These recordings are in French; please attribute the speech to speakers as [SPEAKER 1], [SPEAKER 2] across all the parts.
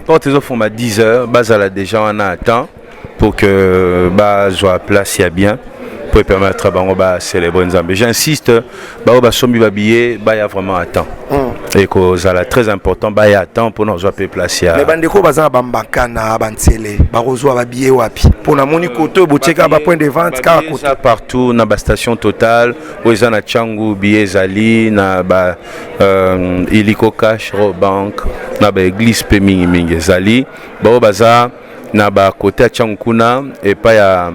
[SPEAKER 1] Porte les offres à 10h, bazala déjà on a un temps pour que soit place y a bien pour permettre à célébrer Nzambe. J'insiste, sombi babillé, il y a vraiment un temps. Et que c'est très important, il y a un temps pour nous avoir place.
[SPEAKER 2] Mais bandeko baza bambakana bantele, barozo babillé wapi. Pour na moni koto bocheka ba point de vente car koto
[SPEAKER 1] partout na ba station Total, oza na Changu billet zali na ba Illico Cash Bank, na ba église pe mingi zali. Ba baza na ba côté Changu kuna et pas ya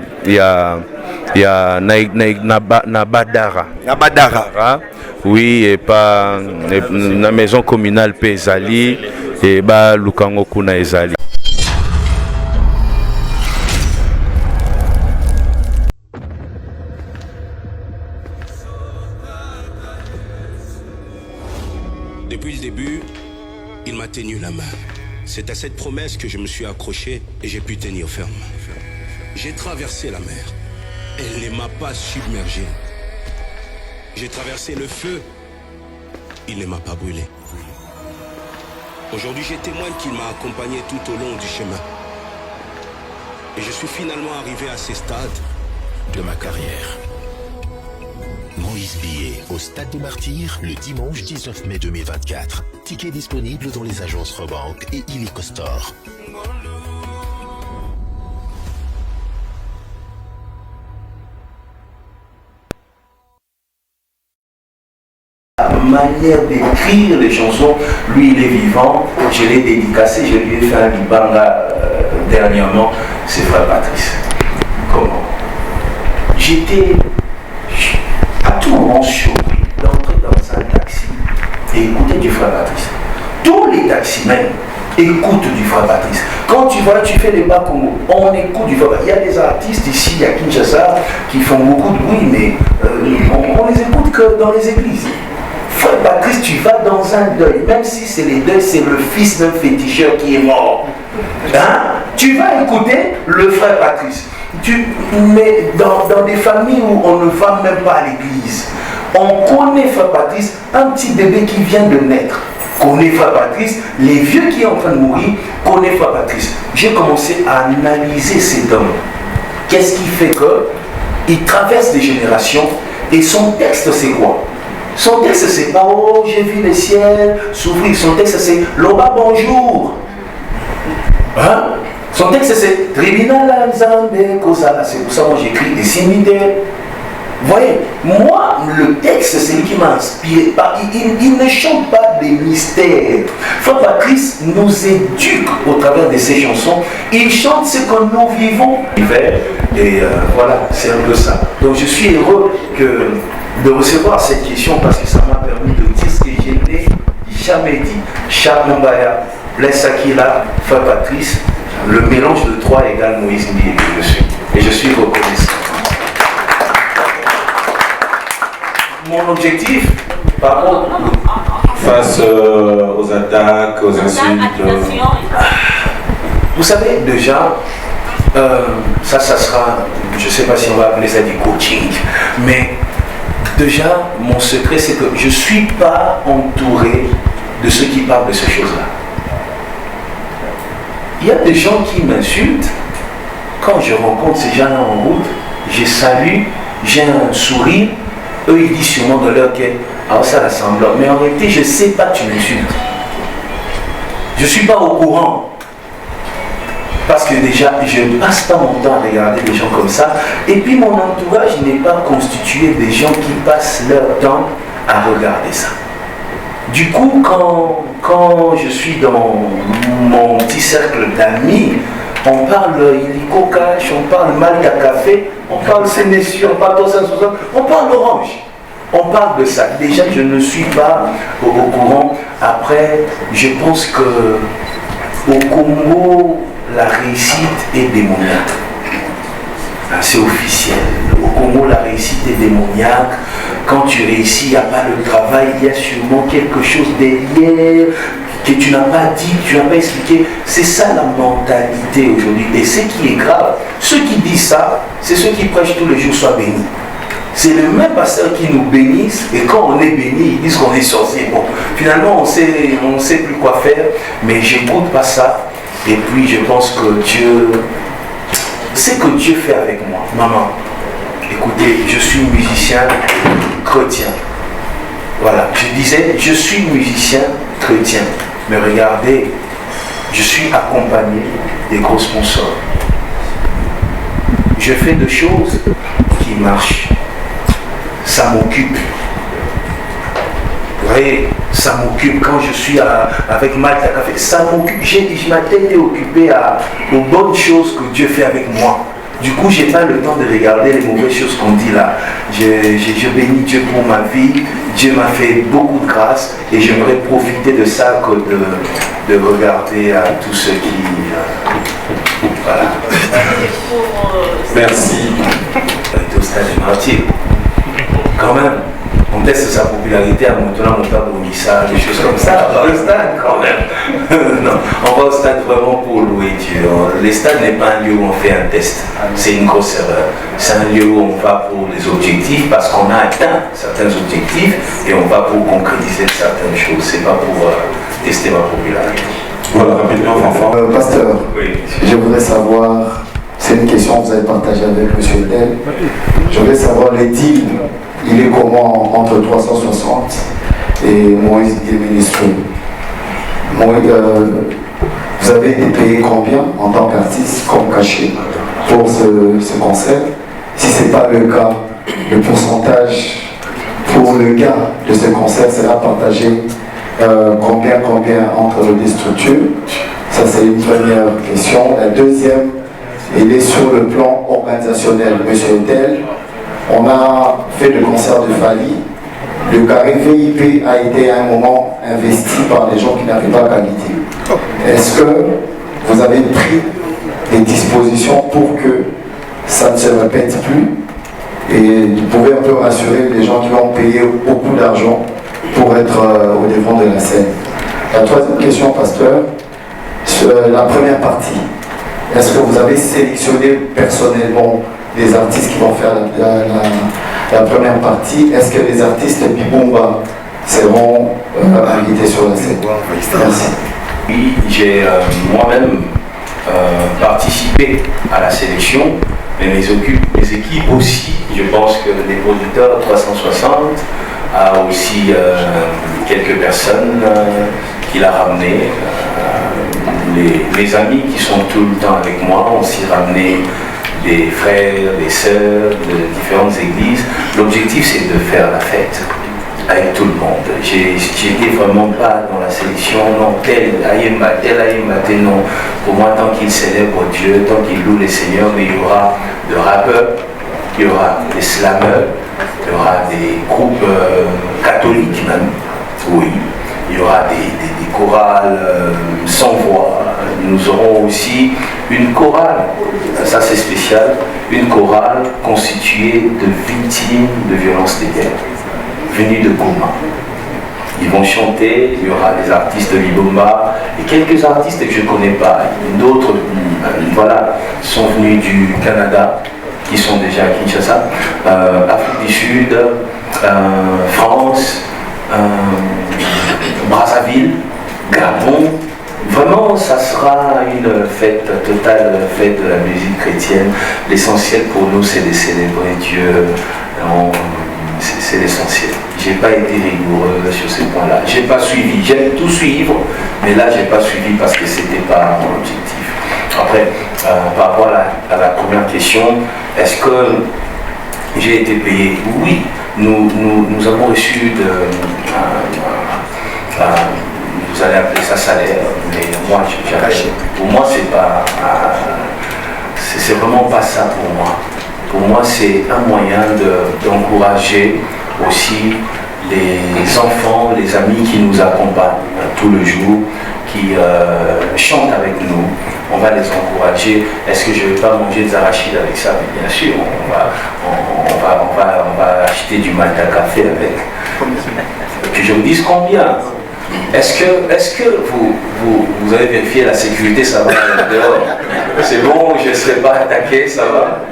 [SPEAKER 1] na Badara.
[SPEAKER 2] Na Badara.
[SPEAKER 1] Oui, et pas la maison communale Pezali et ba Lukango kuna ezali.
[SPEAKER 3] Depuis le début, il m'a tenu la main. C'est à cette promesse que je me suis accroché et j'ai pu tenir ferme. J'ai traversé la mer. Elle ne m'a pas submergé. J'ai traversé le feu. Il ne m'a pas brûlé. Aujourd'hui, je témoigne qu'il m'a accompagné tout au long du chemin. Et je suis finalement arrivé à ce stade de ma carrière.
[SPEAKER 4] Moïse Billet au Stade des Martyrs le dimanche 19 mai 2024. Ticket disponible dans les agences Rebank et Illico Store.
[SPEAKER 5] Manière d'écrire les chansons, lui il est vivant, je l'ai dédicacé, je lui ai fait un libanga dernièrement, c'est Frère Patrice. Comment? J'étais à tout moment surpris d'entrer dans un taxi et écouter du Frère Patrice. Tous les taximens écoutent du Frère Patrice. Quand tu vois, tu fais les bas Congo, on écoute du Frère Patrice. Il y a des artistes ici à Kinshasa qui font beaucoup de bruit, mais on les écoute que dans les églises. Frère Patrice, tu vas dans un deuil, même si c'est les deuils, c'est le fils d'un féticheur qui est mort. Hein? Tu vas écouter le Frère Patrice. Mais dans des familles où on ne va même pas à l'église, on connaît Frère Patrice, un petit bébé qui vient de naître connaît Frère Patrice, les vieux qui sont en train de mourir connaissent Frère Patrice. J'ai commencé à analyser cet homme. Qu'est-ce qui fait qu'il traverse des générations et son texte c'est quoi? Son texte c'est pas oh j'ai vu le ciel s'ouvrir, son texte c'est Loba bonjour. Hein? Son texte c'est Tribunal Nzambe Kozala. C'est pour ça que moi j'écris des similitudes. Vous voyez, moi le texte c'est lui qui m'a inspiré. Il ne chante pas des mystères. Frère Patrice nous éduque au travers de ses chansons. Il chante ce que nous vivons. Et voilà, c'est un peu ça. Donc je suis heureux de recevoir cette question parce que ça m'a permis de dire ce que je n'ai jamais dit. Charles Mbaya, Blaise Akila, Frère Patrice, le mélange de trois égale Moïse Billet que je suis. Et je suis reconnaissant. Mon objectif, par contre,
[SPEAKER 6] face aux attaques, aux insultes.
[SPEAKER 5] Vous savez, déjà, ça sera, je ne sais pas si on va appeler ça du coaching, mais déjà, mon secret, c'est que je ne suis pas entouré de ceux qui parlent de ces choses-là. Il y a des gens qui m'insultent. Quand je rencontre ces gens-là en route, je salue, j'ai un sourire. Eux, ils disent sûrement dans leur quête, ah ça rassemble. Mais en réalité, je ne sais pas que tu m'insultes. Je ne suis pas au courant. Parce que déjà, je ne passe pas mon temps à regarder des gens comme ça. Et puis mon entourage n'est pas constitué des gens qui passent leur temps à regarder ça. Du coup, quand je suis dans mon petit cercle d'amis, on parle Illico Cash, on parle Malika Café, on parle Sénétie, on parle Tosan, on parle Orange. On parle de ça. Déjà, je ne suis pas au courant. Après, je pense que au Congo, la réussite est démoniaque. C'est officiel. Au Congo, la réussite est démoniaque. Quand tu réussis, il n'y a pas le travail, il y a sûrement quelque chose derrière que tu n'as pas dit, que tu n'as pas expliqué. C'est ça la mentalité aujourd'hui. Et ce qui est grave, ceux qui disent ça, c'est ceux qui prêchent tous les jours soient bénis. c'est le même pasteur qui nous bénisse, et quand on est béni, ils disent qu'on est sorcier. Bon, finalement, on sait plus quoi faire, mais j'écoute pas ça. Et puis, je pense que Dieu, c'est que Dieu fait avec moi. Maman, écoutez, je suis musicien chrétien. Voilà, je disais, je suis musicien chrétien. Mais regardez, je suis accompagné des gros sponsors. Je fais des choses qui marchent. Ça m'occupe. Vous voyez, ça m'occupe quand je suis avec Malta Café. Ça m'occupe. Je m'étais occupé aux bonnes choses que Dieu fait avec moi. Du coup, je n'ai pas le temps de regarder les mauvaises choses qu'on dit là. Je bénis Dieu pour ma vie. Dieu m'a fait beaucoup de grâce et j'aimerais profiter de ça que de regarder à tous ceux qui... voilà.
[SPEAKER 6] Merci.
[SPEAKER 5] Au stade des martyrs. Quand même, on teste sa popularité en montant au missage, des choses comme ça. On va au stade quand même. Non, on va au stade vraiment pour louer Dieu. Le stade n'est pas un lieu où on fait un test. C'est une grosse erreur. C'est un lieu où on va pour les objectifs parce qu'on a atteint certains objectifs et on va pour concrétiser certaines choses. C'est pas pour tester ma popularité.
[SPEAKER 6] Voilà, rapidement, enfant.
[SPEAKER 7] Pasteur,
[SPEAKER 5] Oui.
[SPEAKER 7] je voudrais savoir, c'est une question que vous avez partagée avec M. Etel. Je voudrais savoir les deals, il est comment entre 360 et Moïse Bié Ministry. Vous avez été payé combien en tant qu'artiste comme cachet pour ce concert? Si ce n'est pas le cas, le pourcentage pour le gain de ce concert sera partagé combien entre les structures? Ça, c'est une première question. La deuxième, il est sur le plan organisationnel. Monsieur Etel, on a fait le concert de Fali. Le carré VIP a été à un moment investi par des gens qui n'avaient pas qualité. Est-ce que vous avez pris des dispositions pour que ça ne se répète plus? Et vous pouvez un peu rassurer les gens qui ont payé beaucoup d'argent pour être au devant de la scène. La troisième question, pasteur, sur la première partie. Est-ce que vous avez sélectionné personnellement les artistes qui vont faire la première partie? Est-ce que les artistes Bibomba seront invités sur la scène? Merci.
[SPEAKER 5] Oui, j'ai moi-même participé à la sélection, mais mes équipes aussi. Je pense que les producteurs 360 a aussi quelques personnes qu'il a ramenées. Les amis qui sont tout le temps avec moi ont aussi ramené des frères, des sœurs de différentes églises. L'objectif, c'est de faire la fête avec tout le monde. J'étais vraiment pas dans la sélection, non, tel Ayemba, non. Pour moi, tant qu'il célèbre Dieu, tant qu'il loue les seigneurs, mais il y aura de rappeurs, il y aura des slameurs, il y aura des groupes catholiques même, oui. Il y aura des chorales sans voix. Nous aurons aussi une chorale, ça c'est spécial, une chorale constituée de victimes de violences de guerre, venues de Goma. Ils vont chanter, il y aura des artistes de Libomba et quelques artistes que je ne connais pas. D'autres, voilà, sont venus du Canada, qui sont déjà à Kinshasa, Afrique du Sud, France, Brazzaville, Gabon. Vraiment, ça sera une fête totale, fête de la musique chrétienne. L'essentiel pour nous, c'est de célébrer Dieu. C'est l'essentiel. Je n'ai pas été rigoureux sur ces points-là. Je n'ai pas suivi. J'aime tout suivre, mais là, je n'ai pas suivi parce que ce n'était pas mon objectif. Après, par rapport à la première question, est-ce que j'ai été payé? Oui. Nous avons reçu vous allez appeler ça salaire, mais moi, pour moi, c'est pas, c'est vraiment pas ça pour moi. Pour moi, c'est un moyen d'encourager aussi les enfants, les amis qui nous accompagnent tout le jour, qui chantent avec nous. On va les encourager. Est-ce que je ne vais pas manger des arachides avec ça? Mais bien sûr, on va acheter du Malta Café avec. Que je me dise combien. Est-ce que vous avez vérifié la sécurité, ça va dehors? C'est bon, je ne serai pas attaqué, ça va?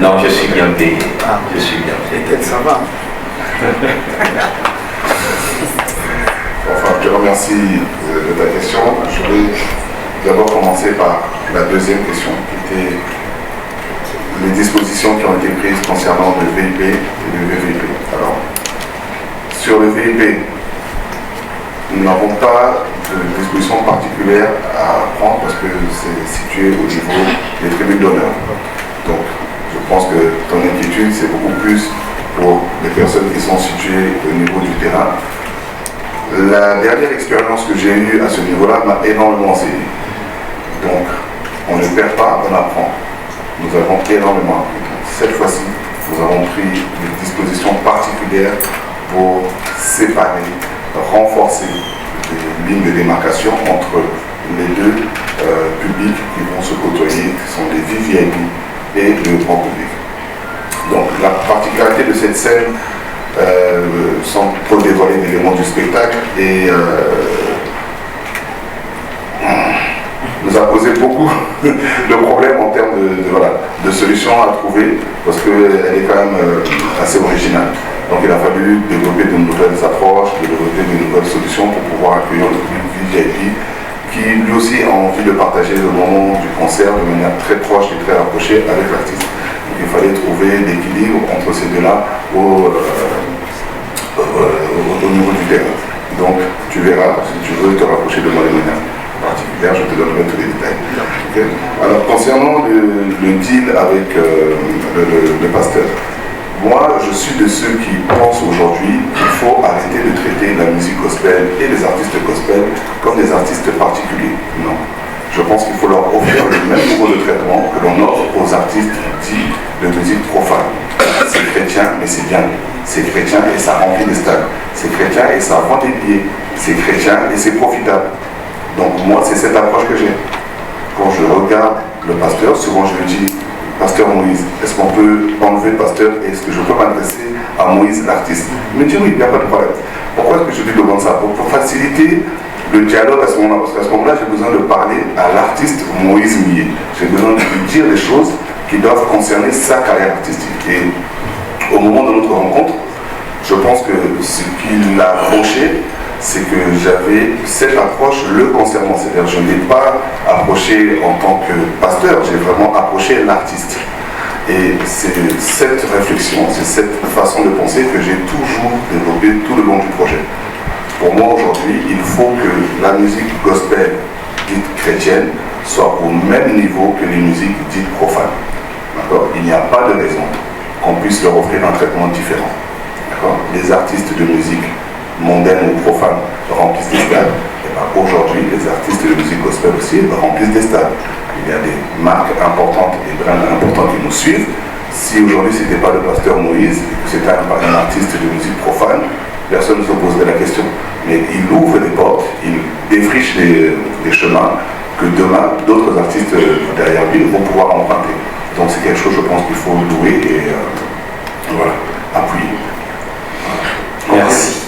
[SPEAKER 5] Non, je suis bien payé. Je suis bien payé.
[SPEAKER 2] Peut-être ça va.
[SPEAKER 6] Enfin, je te remercie de ta question. Je vais d'abord commencer par la deuxième question, qui était les dispositions qui ont été prises concernant le VIP et le VVIP. Alors, sur le VIP, nous n'avons pas de dispositions particulières à prendre parce que c'est situé au niveau des tribunes d'honneur. Donc, je pense que ton inquiétude, c'est beaucoup plus pour les personnes qui sont situées au niveau du terrain. La dernière expérience que j'ai eue à ce niveau-là m'a énormément enseigné. Donc, on ne perd pas, on apprend. Nous avons énormément appris. Cette fois-ci, nous avons pris des dispositions particulières pour séparer, renforcer les lignes de démarcation entre les deux publics qui vont se côtoyer, qui sont les VVIP et le grand public. Donc la particularité de cette scène, sans trop dévoiler l'élément du spectacle, nous a posé beaucoup de problèmes en termes de solutions à trouver, parce qu'elle est quand même assez originale. Donc il a fallu développer de nouvelles approches, développer de nouvelles solutions pour pouvoir accueillir le public VIP qui lui aussi a envie de partager le moment du concert de manière très proche et très rapprochée avec l'artiste. Donc il fallait trouver l'équilibre entre ces deux-là au niveau du terrain. Donc tu verras, si tu veux te rapprocher de moi de manière particulière, je te donnerai tous les détails. Okay. Alors concernant le deal avec le pasteur, moi je suis de ceux qui pensent aujourd'hui qu'il faut arrêter de traiter la musique gospel et les artistes gospel comme des artistes particuliers. Non. Je pense qu'il faut leur offrir le même niveau de traitement que l'on offre aux artistes dits de musique profane. C'est chrétien, mais c'est bien. C'est chrétien et ça remplit des stades. C'est chrétien et ça vend des billets. C'est chrétien et c'est profitable. Donc moi, c'est cette approche que j'ai. Quand je regarde le pasteur, souvent je me dis, pasteur Moïse, est-ce qu'on peut enlever le pasteur et est-ce que je peux m'adresser à Moïse l'artiste? Il me dit oui, il n'y a pas de problème. Pourquoi est-ce que je lui demande ça? Pour faciliter le dialogue à ce moment-là, parce qu'à ce moment-là, j'ai besoin de parler à l'artiste Moïse Millet. J'ai besoin de lui dire des choses qui doivent concerner sa carrière artistique. Et au moment de notre rencontre, je pense que ce qui l'a accroché, c'est que j'avais cette approche le concernant. C'est-à-dire je ne l'ai pas approché en tant que pasteur, j'ai vraiment approché l'artiste. Et c'est cette réflexion, c'est cette façon de penser que j'ai toujours développée tout le long du projet. Pour moi aujourd'hui, il faut que la musique gospel dite chrétienne soit au même niveau que les musiques dites profanes. D'accord? Il n'y a pas de raison qu'on puisse leur offrir un traitement différent. D'accord? Les artistes de musique mondaine ou profane remplissent des stades. Et bien aujourd'hui, les artistes de musique gospel aussi remplissent des stades. Il y a des marques importantes et brands importants qui nous suivent. Si aujourd'hui ce n'était pas le pasteur Moïse, que c'était un artiste de musique profane, personne ne se poserait la question. Mais il ouvre des portes, il défriche des chemins que demain d'autres artistes derrière lui vont pouvoir emprunter. Donc c'est quelque chose, je pense, qu'il faut louer et voilà, appuyer.
[SPEAKER 5] Merci.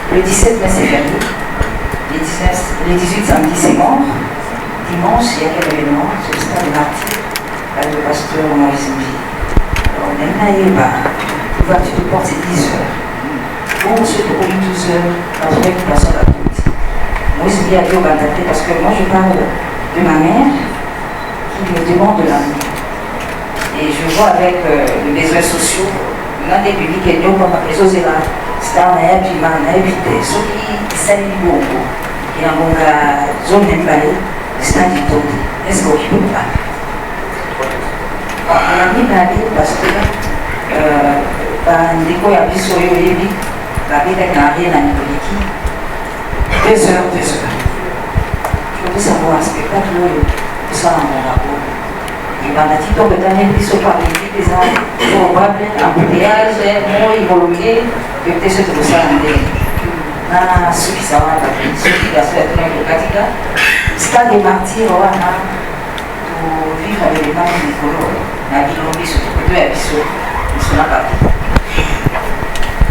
[SPEAKER 8] Le 17 mai c'est férié, les 18 samedi c'est mort, dimanche il y a quel événement sur le stade de Martyr avec le pasteur Moïse Millet. Alors maintenant l'ouverture de porte c'est 10h. Bon monsieur pour 12h, la vraie occupation de la route. Moïse Millet a dit au Bantaté parce que moi je parle de ma mère qui me demande de l'amener. Et je vois avec les besoins sociaux, l'un des publics est nous comme les autres là. C'est un puis ma invité, ceux qui s'allument beaucoup. Et en mon zone d'emballé, c'est un dit est-ce qu'on peut pas? On a mis d'aller parce que dans l'école, il y a des soyaux et des la vie est carrée dans les 2 heures. Je veux savoir un spectacle, ça dans mon rapport. Et dans la petite Bretagne, ils sont pas des gens probables, embouteillage, moi, ils vont louer, peut-être ce que ça en est. Na suffisamment, ceux qui va se faire le Katika, stade des martyrs, on a vivre avec les membres du Colo, la Bilombi, surtout que deux habitants, ils sont là pas.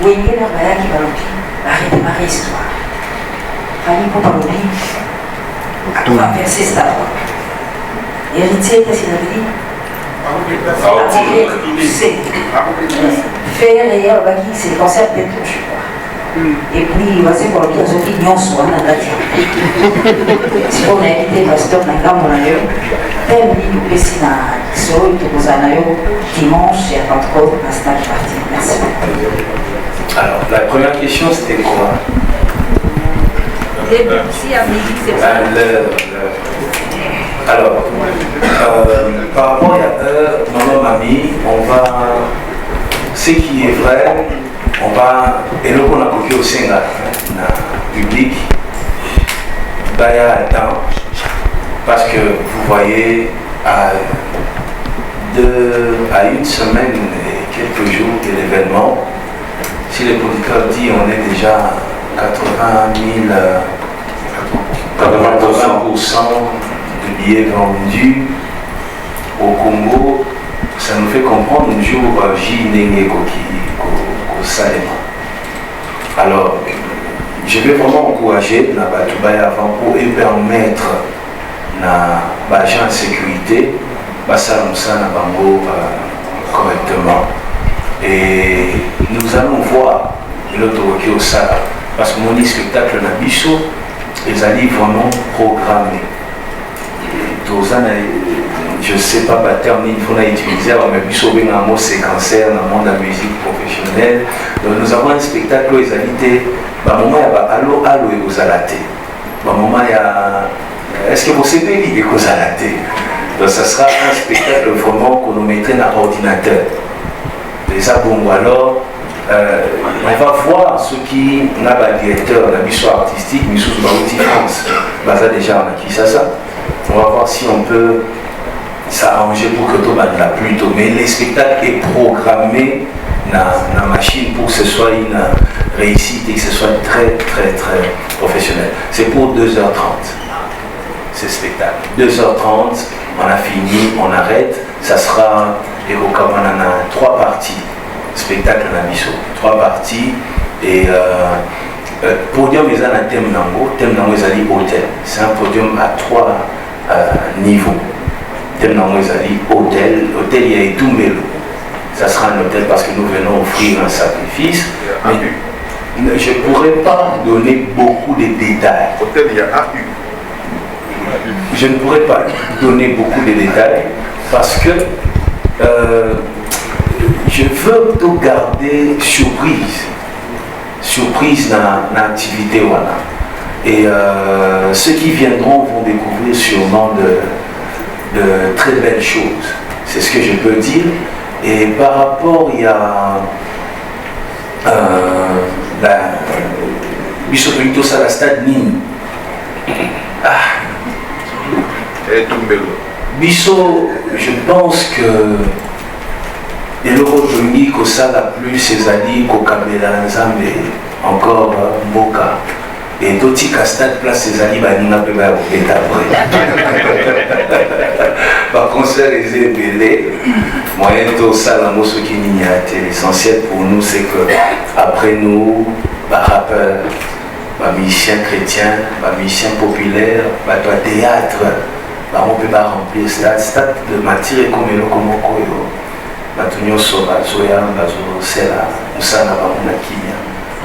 [SPEAKER 8] Wenge leur baya qui va l'oublier, arrêtez ma histoire. Fallait pour pas l'oublier, on va verser cette voix. Héritier, qu'est-ce qu'il avait dit? Faire et c'est le concept de touche. Et puis, voici pour le dire, je dis non, soit dans la terre. Si on a invité le pasteur dans le camp, tel livre, le Sina, sur le Tobozanayo, dimanche et à Pentecôte, à Stade Parti. Merci.
[SPEAKER 5] Alors, la première question, c'était quoi?
[SPEAKER 8] Si à midi, c'est ça.
[SPEAKER 5] Alors, par rapport à maman, mamie, on va. Ce qui est vrai, on va. Et là, on a copié au Sénat, dans le public, Baya attend, parce que vous voyez, à une semaine et quelques jours de l'événement, si le producteur dit on est déjà à 80 80% de billets vendus au Congo, ça nous fait comprendre un jour J Nenge Salema. Alors, je vais vraiment encourager na Batoubaye avant pour permettre na l'agent de sécurité Bassalamsa na Bango correctement. Et nous allons voir l'autorité au Sala parce que mon spectacle na Bisso, les alliés vraiment programmés. Je ne sais pas le terme il faut utiliser, mais Bisso est un mot séquenciel dans le monde de la musique professionnelle. Donc nous avons un spectacle où les alliés, à moment il y a allo et aux alatés. À moment il y a est-ce que vous savez l'idée aux alatés? Donc ça sera un spectacle vraiment qu'on nous mettrait dans l'ordinateur. Les abons alors. On va voir ce qui n'a pas de directeur, la mission artistique, mais sous Baouti France. Baza déjà on a qui ça. On va voir si on peut s'arranger pour que tout le monde l'a plus tôt. Mais le spectacle est programmé dans la machine pour que ce soit une réussite et que ce soit très très très professionnel. C'est pour 2h30 ce spectacle. 2h30, on a fini, on arrête. Ça sera, et au cas on en a 3 parties. Spectacle na biso, 3 parties et podium est un thème nango ezali hôtel. C'est un podium à 3 niveaux. Thème nango ezali hôtel il y a Itumbelo. Ça sera un hôtel parce que nous venons offrir un sacrifice. Mais je ne pourrais pas donner beaucoup de détails.
[SPEAKER 6] Hôtel il y a AU.
[SPEAKER 5] Je ne pourrais pas donner beaucoup de détails parce que je veux tout garder surprise dans l'activité. Voilà. Et ceux qui viendront vont découvrir sûrement de très belles choses. C'est ce que je peux dire. Et par rapport, il y a Bissopinto la stade Nîmes. Bisso, je pense que et le retourni que ça la plus ses alliés qu'au Kabela Nzambe encore Mboka et d'autres stade place ses alliés n'a pas été par concert les ébélés moyen tout ça la mosso qui n'y a été l'essentiel pour nous c'est que après nous rappeurs musiciens chrétiens musiciens populaires théâtre on peut pas remplir stade de matière comme le Komoko.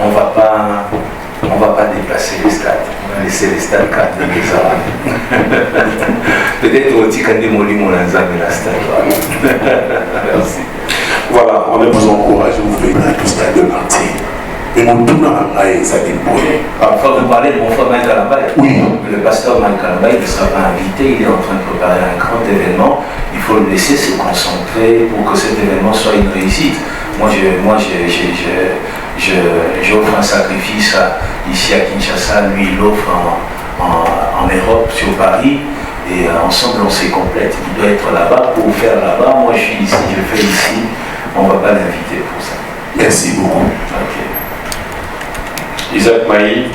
[SPEAKER 5] On va pas déplacer les stades, on va laisser les stades cadrer les armes. Peut-être aussi quand démolir mon ensemble la stade. Merci.
[SPEAKER 6] Voilà, on vous encourage, vous faites le stade de Martin. Et mon tour à
[SPEAKER 5] parfois vous parlez de mon frère Mike Kalambay.
[SPEAKER 6] Oui.
[SPEAKER 5] Le pasteur Mike Kalambay ne sera pas invité, il est en train de préparer un grand événement. Il faut le laisser se concentrer pour que cet événement soit une réussite. Moi, j'offre un sacrifice ici à Kinshasa, lui il offre en Europe, sur Paris, et ensemble on se complète. Il doit être là-bas pour faire là-bas. Moi je suis ici, je fais ici. On ne va pas l'inviter pour ça.
[SPEAKER 6] Merci beaucoup.
[SPEAKER 5] Okay.
[SPEAKER 9] Isaac Maï.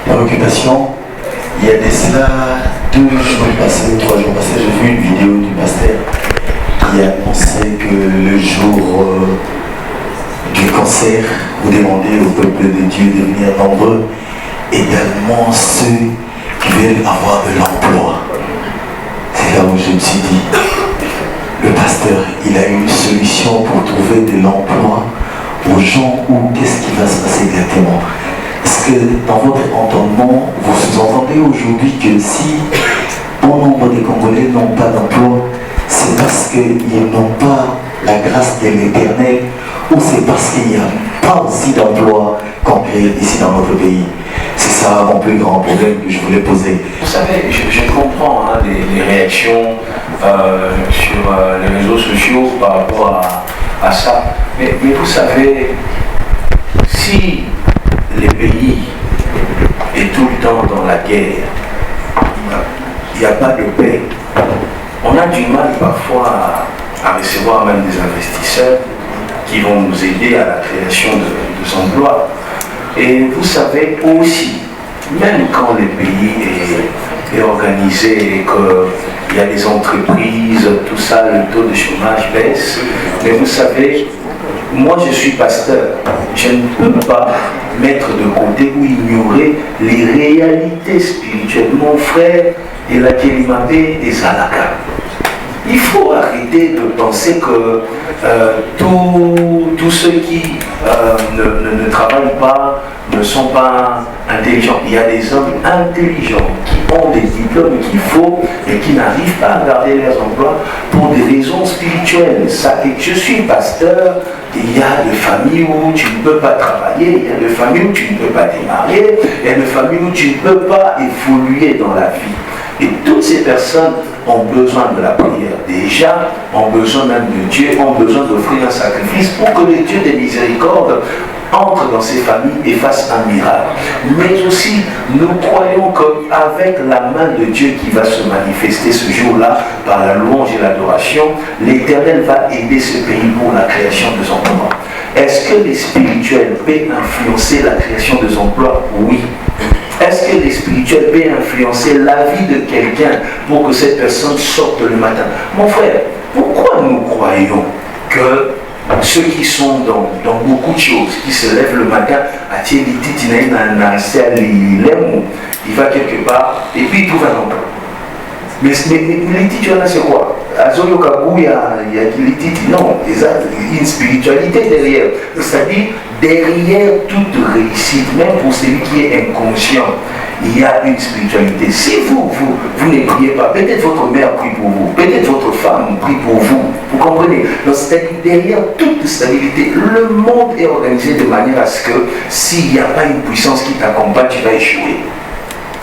[SPEAKER 7] Préoccupation, il y a de cela 2 jours passés, 3 jours passés, j'ai vu une vidéo du pasteur qui annonçait que le jour du concert, vous demandez au peuple de Dieu de venir nombreux, également ceux qui veulent avoir de l'emploi. C'est là où je me suis dit, le pasteur, il a une solution pour trouver de l'emploi aux gens, ou qu'est-ce qui va se passer exactement? Est-ce que dans votre entendement, vous sous-entendez aujourd'hui que si bon nombre de Congolais n'ont pas d'emploi, c'est parce qu'ils n'ont pas la grâce de l'Éternel, ou c'est parce qu'il n'y a pas aussi d'emploi concret ici dans notre pays? C'est ça mon plus grand problème que je voulais poser.
[SPEAKER 5] Vous savez, je comprends les réactions sur les réseaux sociaux par rapport à ça. Mais vous savez, si les pays est tout le temps dans la guerre, il n'y a pas de paix, on a du mal parfois à recevoir même des investisseurs qui vont nous aider à la création de emplois. Et vous savez aussi, même quand le pays est organisé et qu'il y a des entreprises, tout ça, le taux de chômage baisse, mais vous savez, moi je suis pasteur, je ne peux pas mettre de côté ou ignorer les réalités spirituelles. Mon frère est la Kélimapé des Alaka. Il faut arrêter de penser que tous ceux qui ne travaillent pas ne sont pas intelligents. Il y a des hommes intelligents qui ont des diplômes qu'il faut et qui n'arrivent pas à garder leurs emplois pour des raisons spirituelles. Je suis pasteur, il y a des familles où tu ne peux pas travailler, il y a des familles où tu ne peux pas démarrer, il y a des familles où tu ne peux pas évoluer dans la vie. Et toutes ces personnes ont besoin de la prière déjà, ont besoin même de Dieu, ont besoin d'offrir un sacrifice pour que le Dieu des miséricordes entre dans ces familles et fasse un miracle. Mais aussi, nous croyons qu'avec la main de Dieu qui va se manifester ce jour-là, par la louange et l'adoration, l'Éternel va aider ce pays pour la création de son emplois. Est-ce que les spirituels peuvent influencer la création des emplois? Oui. Est-ce que les spirituels peuvent influencer la vie de quelqu'un pour que cette personne sorte le matin? Mon frère, pourquoi nous croyons que ceux qui sont dans beaucoup de choses, qui se lèvent le matin, il va quelque part et puis il trouve un emploi? Mais les titres, c'est quoi? Il y a non, il y a une spiritualité derrière. C'est-à-dire, derrière toute réussite, même pour celui qui est inconscient, il y a une spiritualité. Si vous ne priez pas, peut-être votre mère prie pour vous, peut-être votre femme prie pour vous. Vous comprenez? Donc, c'est-à-dire, derrière toute stabilité, le monde est organisé de manière à ce que s'il n'y a pas une puissance qui t'accompagne, tu vas échouer.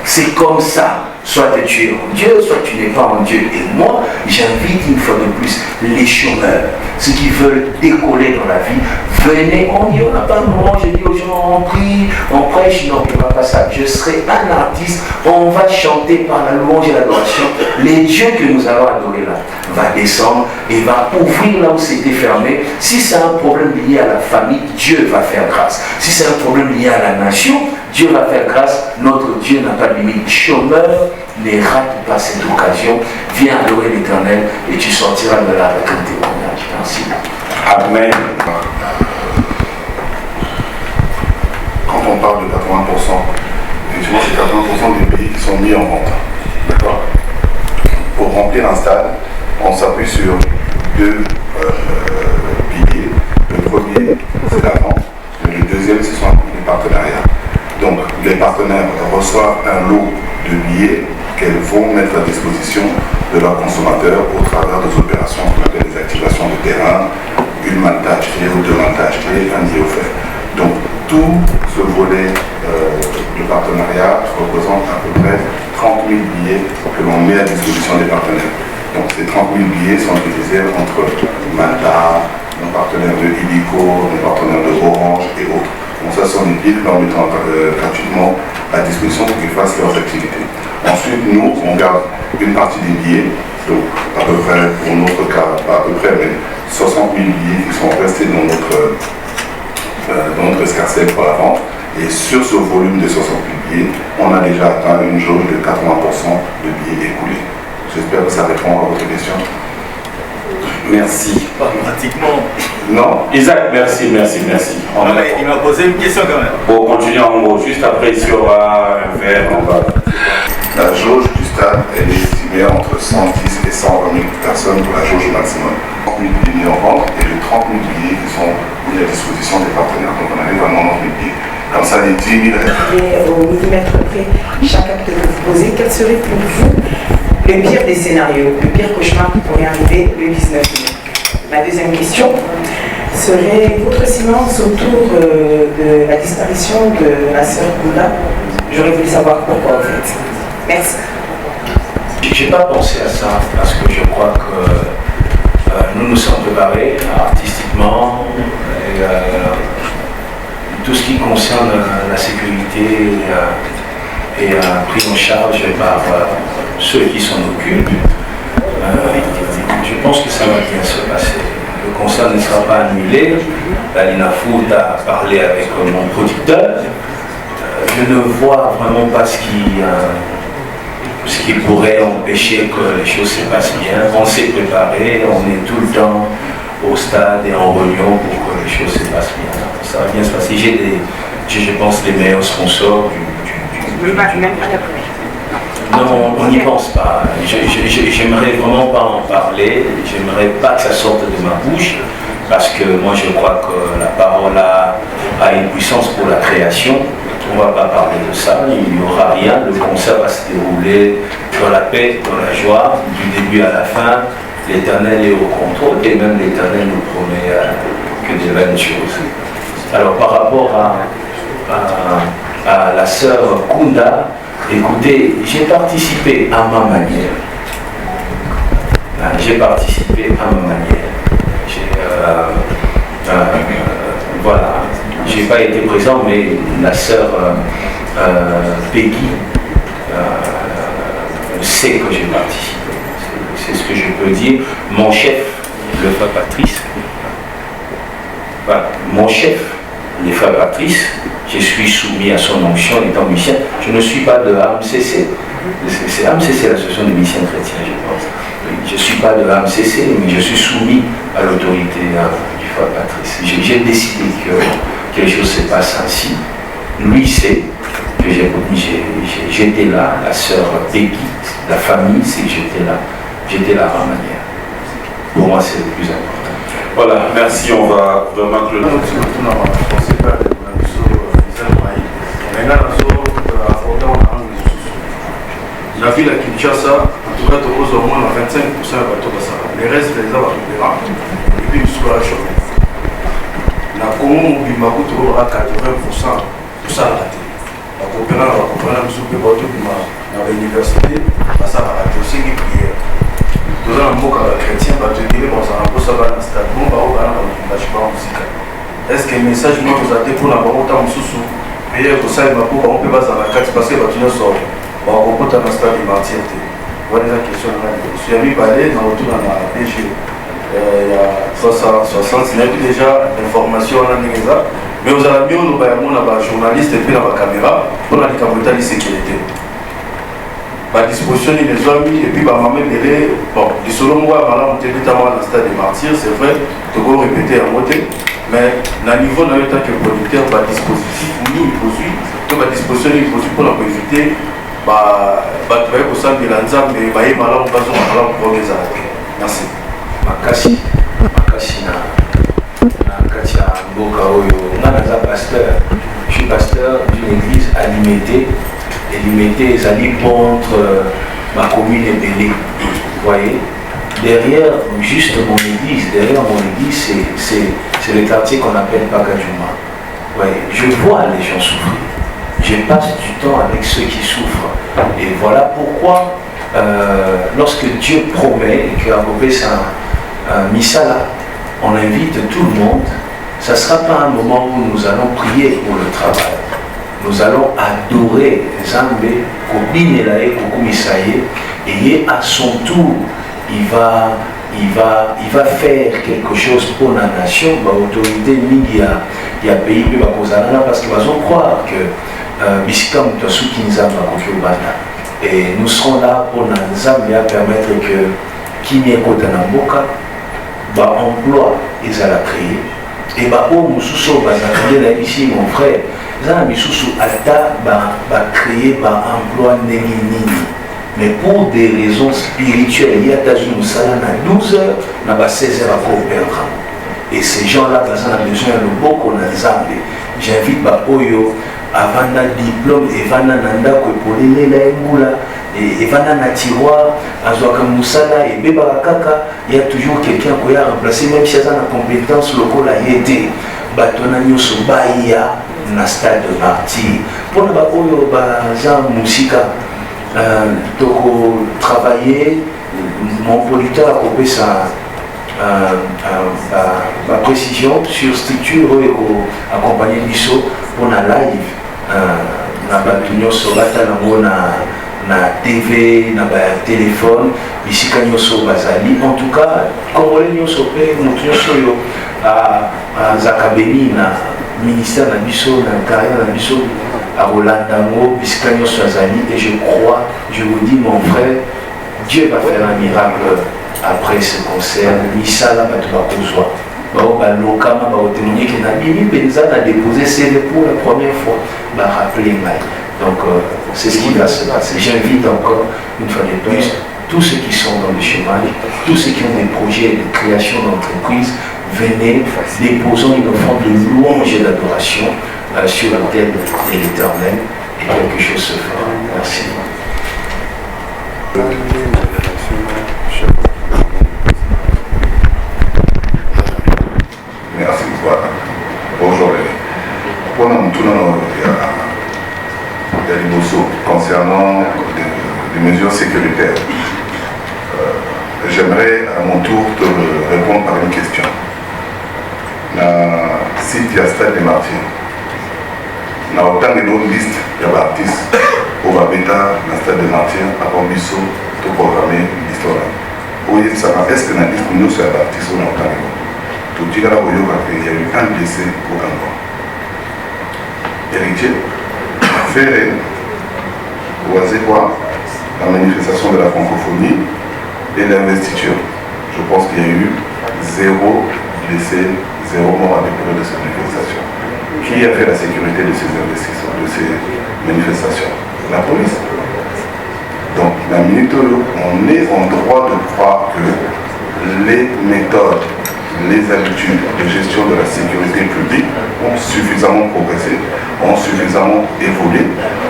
[SPEAKER 5] C'est comme ça. Soit tu es en Dieu, soit tu n'es pas en Dieu. Et moi, j'invite une fois de plus les chômeurs, ceux qui veulent décoller dans la vie, venez, on n'y aura pas de moment, je dis aux gens, on prie, on prêche, non, il n'y aura pas ça. Je serai un artiste, on va chanter par la louange et l'adoration. Les dieux que nous allons adorer là va descendre et va ouvrir là où c'était fermé. Si c'est un problème lié à la famille, Dieu va faire grâce. Si c'est un problème lié à la nation, Dieu va faire grâce. Notre Dieu n'a pas de limite. Chômeur, ne rate pas cette occasion. Viens adorer l'Éternel et tu sortiras de là avec un témoignage. Merci.
[SPEAKER 6] Amen. Quand on parle de 80%, effectivement, c'est 80% des pays qui sont mis en vente. D'accord? Pour remplir un stade, on s'appuie sur deux piliers. Le premier, c'est la vente. Et le deuxième, ce sont les partenariats. Donc, les partenaires reçoivent un lot de billets qu'elles vont mettre à disposition de leurs consommateurs au travers des opérations qu'on appelle des activations de terrain, une manta achetée ou deux mantas achetés, un billet offert. Donc, tout ce volet de partenariat représente à peu près 30 000 billets que l'on met à disposition des partenaires. Donc, ces 30 000 billets sont utilisés entre Manta, nos partenaires de Illico, nos partenaires de Orange et autres. Donc ça sont des billets que l'on met gratuitement à disposition pour qu'ils fassent leurs activités. Ensuite, nous, on garde une partie des billets, donc à peu près, pour notre cas, pas à peu près, mais 60 000 billets qui sont restés dans notre escarcelle pour la vente. Et sur ce volume de 68 billets, on a déjà atteint une jauge de 80% de billets écoulés. J'espère que ça répond à votre question.
[SPEAKER 9] Merci.
[SPEAKER 10] Pratiquement.
[SPEAKER 6] Non.
[SPEAKER 9] Isaac, merci.
[SPEAKER 10] Il m'a posé une question quand même.
[SPEAKER 9] Pour continuer en gros, juste après, s'il y aura un verre, on va.
[SPEAKER 6] La jauge du stade, elle est estimée entre 110 et 120 000 personnes pour la jauge maximum. 30 000 billets mis en vente et les 30 000 billets qui sont mis à disposition des partenaires. Donc on arrive à 90 000 billets. Comme ça, les 10 000...
[SPEAKER 8] Au millimètre près, chaque acte que vous posez, quel serait pour vous le pire des scénarios, le pire cauchemar qui pourrait arriver le 19 mai? Ma deuxième question serait votre silence autour de la disparition de la sœur Kounda. J'aurais voulu savoir pourquoi en fait. Merci.
[SPEAKER 5] J'ai pas pensé à ça parce que je crois que nous nous sommes préparés artistiquement et tout ce qui concerne la sécurité est pris en charge par ceux qui s'en occupent. Je pense que ça va bien se passer. Le concert ne sera pas annulé. La Lina Foot a parlé avec mon producteur. Je ne vois vraiment pas ce qui pourrait empêcher que les choses se passent bien. On s'est préparé, on est tout le temps au stade et en réunion pour que les choses se passent bien. Ça va bien se passer. J'ai, je pense, les meilleurs sponsors du Non, on n'y pense pas. J'aimerais vraiment pas en parler. J'aimerais pas que ça sorte de ma bouche parce que moi je crois que la parole a une puissance pour la création. On ne va pas parler de ça. Il n'y aura rien. Le concert va se dérouler dans la paix, dans la joie, du début à la fin. L'Éternel est au contrôle et même l'Éternel nous promet que de belles choses. Alors par rapport à la sœur Kounda, écoutez, j'ai participé à ma manière. Voilà, j'ai pas été présent, mais la sœur Peggy sait que j'ai participé. C'est ce que je peux dire. Mon chef, le frère Patrice, voilà, mon chef, le frère Patrice, je suis soumis à son onction étant musicien. Je ne suis pas de AMCC. C'est AMCC, l'association des musiciens chrétiens, je pense. Je ne suis pas de AMCC, mais je suis soumis à l'autorité du frère Patrice. J'ai décidé que les choses se passent ainsi. Lui sait que j'étais là, la sœur Peggy, la famille sait que j'étais là. J'étais là à ma manière. Pour moi, c'est le plus important.
[SPEAKER 9] Voilà, merci, on va vraiment clore.
[SPEAKER 10] La ville à Kinshasa, en tout cas, tu as au moins 25% de bateaux. Les restes, les arbres, et puis, ils sont à la journée. La Congo, il m'a coûté à 80% pour ça à la télé. La coopération, dans l'université, ça va la aussi une prière. Nous avons un mot chrétien, va te dire, on s'en a posé à un stade, on va au Ghana, on va musical. Est-ce que le message, moi, vous avez pour la barre, on sous et vous savez, on peut pas dans la carte parce que tu nous sors. On va dans le stade de Martyr. Voilà la question. Je suis allé parler dans retour dans la PG. Il y a 69 déjà d'informations en Anglais. Mais vous avez mis un journaliste et puis la caméra pour la caméra de sécurité. La disposition des amis et puis ma maman Bélé, bon, les solos moi, on était notamment dans le stade des martyrs, c'est vrai, tu peux répéter à moitié, mais à niveau de l'état que le producteur, le dispositif, nous, il poursuit, donc la disposition, il poursuit pour éviter, tu vas au sein de l'ensemble, mais il y a malheur, on va pour les arrêter. Merci.
[SPEAKER 5] Makasi na Katia Mboka Oyo, pasteur. Je suis pasteur d'une église à Limité. Et Limité, ça dit contre ma commune est Bélé. Vous voyez, derrière juste mon église, c'est le quartier qu'on appelle Bakadjouma. Vous voyez, je vois les gens souffrir. Je passe du temps avec ceux qui souffrent. Et voilà pourquoi, lorsque Dieu promet, et que Agobé c'est un Missala, on invite tout le monde, ça ne sera pas un moment où nous allons prier pour le travail. Nous allons adorer Zambé, Kobinelae, Kokumisaye, et à son tour, il va il va faire quelque chose pour la nation, l'autorité il y a pays parce qu'ils vont croire que Bisika Mutasuki Nzamba Kokiobana. Et nous serons là pour Nzamba permettre que Kimi Kotanamboka emploi ils allaient créer. Et au Moussousso, ici mon frère, Zana Missoussou Alta créer emploi Nenini. Mais pour des raisons spirituelles, il y a à 12 heures, à 16 heures à coopérer. Et ces gens-là, ils ont besoin de beaucoup d'ensemble. J'invite Oyo avant le diplôme, et Vana Nanda, pour les Laïmoula, et Vana Natiroir, Azwaka Moussala, et Bebarakaka, il y a toujours quelqu'un qui a remplacé, même si il y a une compétence locale à y aider. Batonanyo Sobaïa, na stade de parti. Pour le Oyo, Bazan Moussika, travailler, mon producteur a coupé sa précision sur structure et accompagner l'ISO pour la live na TV, na téléphone, bisika nyoso bazali. En tout cas, Congolais nyoso pe mutu nyoso yo a Zakabeni na ministère na biso na carrière na biso à Rolandango, bisika nyoso azali. Et je crois, je vous dis mon frère, Dieu va faire un miracle après ce concert. Misala Batubakozwa. Lokama va témoigner que Nabimi Benza a déposé CV pour la première fois. Va rappeler Maï. Donc c'est ce qui va se passer. J'invite encore une fois de plus tous ceux qui sont dans le chômage, tous ceux qui ont des projets de création d'entreprise, venez, déposons une offrande de louange et d'adoration sur l'autel de l'Éternel et quelque chose se fera. Merci.
[SPEAKER 6] Merci. Bonjour. Concernant les mesures sécuritaires, j'aimerais à mon tour te répondre par une question. Si tu as stade des martyrs, na autant de liste d'artistes au Babeta, na stade des martyrs, à Bombiso, tout programmer l'histoire. Oui, ça est-ce que la liste nous sur l'artiste ou non? Tout dit là, il y a eu un blessé au Gabon. Héritier, Ferré, Oazekwa, la manifestation de la francophonie et l'investiture. Je pense qu'il y a eu 0 blessé, 0 mort à déplorer de cette manifestation. Qui a fait la sécurité de ces investissements, de ces manifestations? La police. Donc, la minute, on est en droit de croire que les méthodes, les habitudes de gestion de la sécurité publique ont suffisamment progressé, ont suffisamment évolué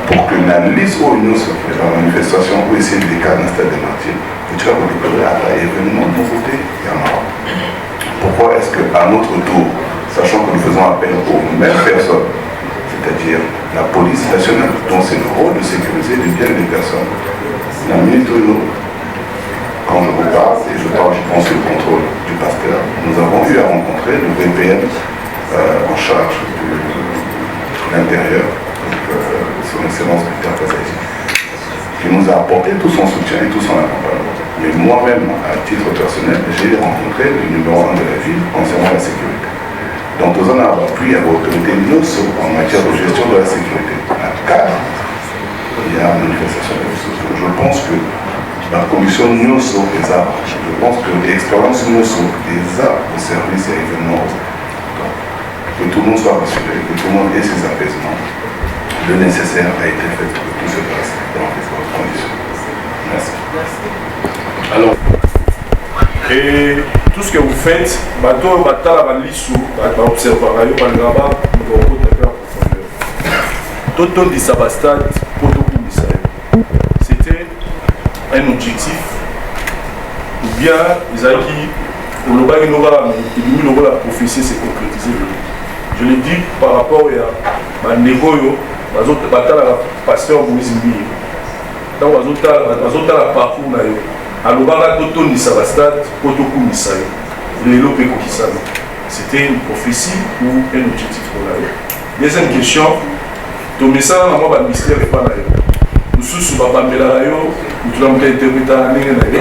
[SPEAKER 6] pour que la liste où nous sommes de la manifestation ou essayer des cas d'un stade des martyrs, vous tirez pour déplorer à l'événement de nouveauté, il y en aura. Pourquoi est-ce qu'à notre tour, sachant que nous faisons appel aux mêmes personnes, c'est-à-dire la police nationale, dont c'est le rôle de sécuriser les biens des personnes, la minute où quand je vous parle, et je parle, je pense, le contrôle du pasteur, nous avons eu à rencontrer le VPN en charge de l'intérieur, son excellence Peter Kazaï, qui nous a apporté tout son soutien et tout son accompagnement. Mais moi-même, à titre personnel, j'ai rencontré le numéro 1 de la ville concernant la sécurité. Donc, nous en avons appuyé à l'autorité en matière de gestion de la sécurité. À cadre, il y a une manifestation de la. Je pense que la commission NIOSO des arts, je pense que l'expérience NIOSO des arts au service et événements, que tout le monde soit rassuré, que tout le monde ait ses apaisements. Le nécessaire a été fait pour que tout se passe dans les bonnes conditions. Merci.
[SPEAKER 10] Alors, et tout ce que vous faites, bateau, batala, balisou, observateur, balgaba, nous avons tapé en profondeur. Toto di Sabastad, Poto Kumisaï. C'était un objectif, ou bien, Isaki, pour le bail la prophétie s'est concrétisée. Je l'ai dit par rapport à Négoyo, batala pasteur Moïse Mbi. Donc, batala parcours na yo. Alobara Toto di Sabastad, Poto Kumisaï. C'était une prophétie ou un objectif pour la. Deuxième question, ton message, moi, le mystère n'est pas là. mosusu babambelaka yo motu na moto interprétaka ndenge na yo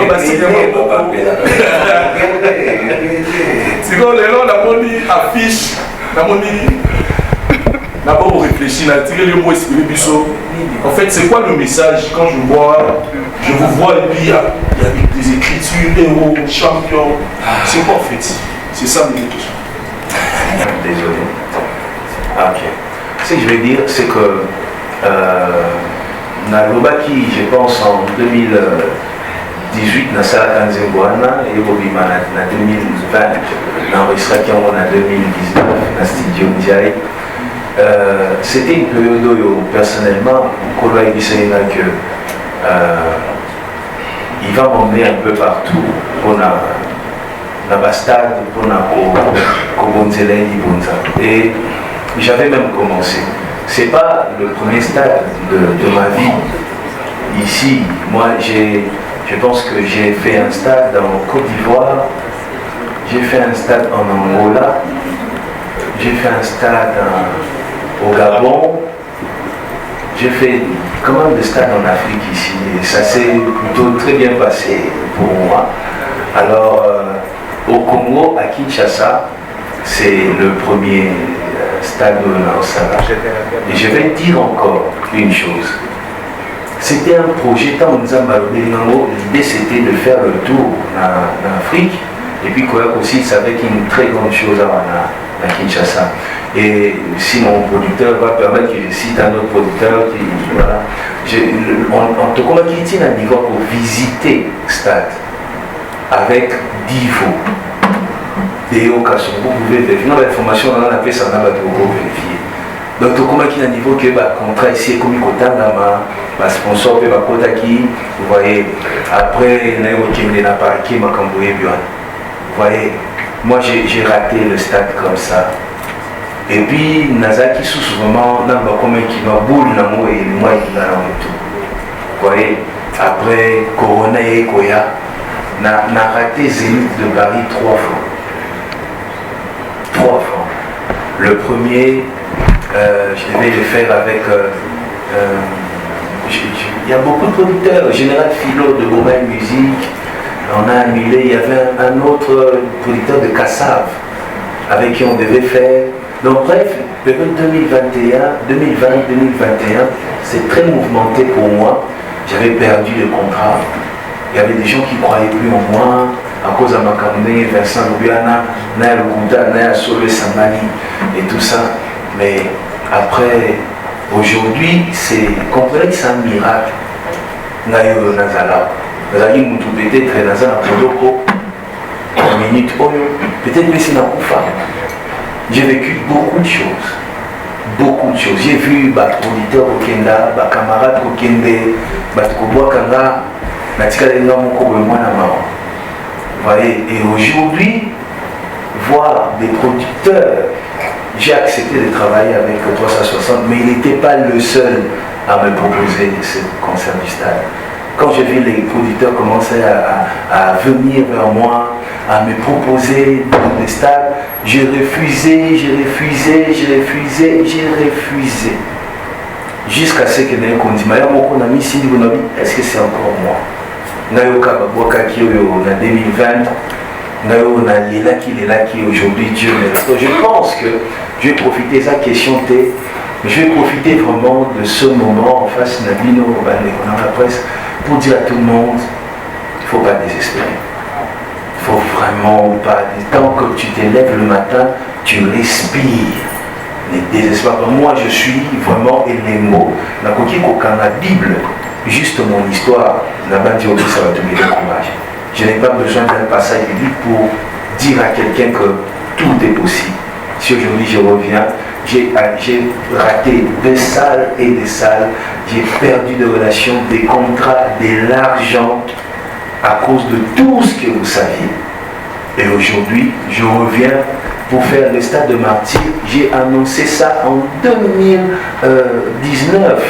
[SPEAKER 10] sikoyo lelo namoni affiche namoni d'abord réfléchir, na tirer le mot exprimer biso. En fait, c'est quoi le message quand je vous vois et puis il y a des écritures, héros, champions. C'est quoi en fait? C'est ça mes questions.
[SPEAKER 5] Désolé. Ah, ok. Ce que je vais dire, c'est que Nalobaki, je pense en 2018, na Sala Kanzengwana et Bobima en 2020, na Risraki en 2019, na Studio Ndiaye. C'était une période où personnellement, Koloa Ibisaïna que il va m'emmener un peu partout pour la bastade, pour la Kobonzele Ibonza. Et j'avais même commencé. C'est pas le premier stade de ma vie ici. Moi, je pense que j'ai fait un stade en Côte d'Ivoire, j'ai fait un stade en Angola, j'ai fait un stade au Gabon, j'ai fait quand même des stades en Afrique ici et ça s'est plutôt très bien passé pour moi. Alors au Congo, à Kinshasa, c'est le premier stade de Nansala. Et je vais dire encore une chose. C'était un projet, l'idée c'était de faire le tour en Afrique et puis Koyak aussi savait qu'il y a une très grande chose à Kinshasa. Et si mon producteur va permettre que je cite un autre producteur qui, voilà, en tout cas qui tient un niveau pour visiter le stade avec Divo. Déo Kasson, vous pouvez vérifier. Non, l'information on a appelé ça, on a vérifier. Donc tout comme qui a un niveau que le contrat ici est comme il ma sponsor peut Kotaki, vous voyez. Après il n'a pas qui m'a camboué bien. Vous voyez, moi j'ai raté le stade comme ça. Et puis Nazaki sous vraiment dans le commun qui m'a boule dans moi et moi qui l'a dans tout. Vous voyez, après Corona et Koya, n'a raté Zénith de Paris 3 fois. 3 fois. Le premier, je devais le faire avec. Il y a beaucoup de producteurs, Général Philo de Beaumain Musique, on a annulé, il y avait un autre producteur de Kassav avec qui on devait faire. Donc bref, période 2020-2021, c'est très mouvementé pour moi. J'avais perdu le contrat. Il y avait des gens qui ne croyaient plus en moi à cause de Makamné, Vincent Loubiana, Naya Lukuta, Naya Sole Sambali et tout ça. Mais après, aujourd'hui, comprenez que c'est un miracle. Naya Nazala. Nazali Moutou peut-être Nazala Podoko, en minute, peut-être que c'est dans Koufa. J'ai vécu beaucoup de choses. Beaucoup de choses. J'ai vu des auditeurs au Kenda, des camarades au Kende, des Kobouakanga, vous voyez, et aujourd'hui, voir des producteurs, j'ai accepté de travailler avec 360, mais il n'était pas le seul à me proposer ce concert du stade. Quand j'ai vu les producteurs commencer à venir vers moi, à me proposer des stades, j'ai refusé. Jusqu'à ce que nous qu'on dit, est-ce que c'est encore moi? Nayoka Babouakaki en 2020, Nayoka Lelaki aujourd'hui, Dieu merci. Je pense que je vais profiter de sa question, mais je vais profiter vraiment de ce moment en face de Nabino, dans la presse, pour dire à tout le monde, il ne faut pas désespérer. Il ne faut vraiment pas. Tant que tu t'élèves le matin, tu respires. Ne désespère pas. Moi, je suis vraiment élémo. Dans la Bible, juste mon histoire, là-bas, ça va te donner le courage. Je n'ai pas besoin d'un passage biblique pour dire à quelqu'un que tout est possible. Si aujourd'hui je reviens, j'ai raté des salles et des salles, j'ai perdu des relations, des contrats, de l'argent à cause de tout ce que vous saviez. Et aujourd'hui, je reviens pour faire le stade de Martyr. J'ai annoncé ça en 2019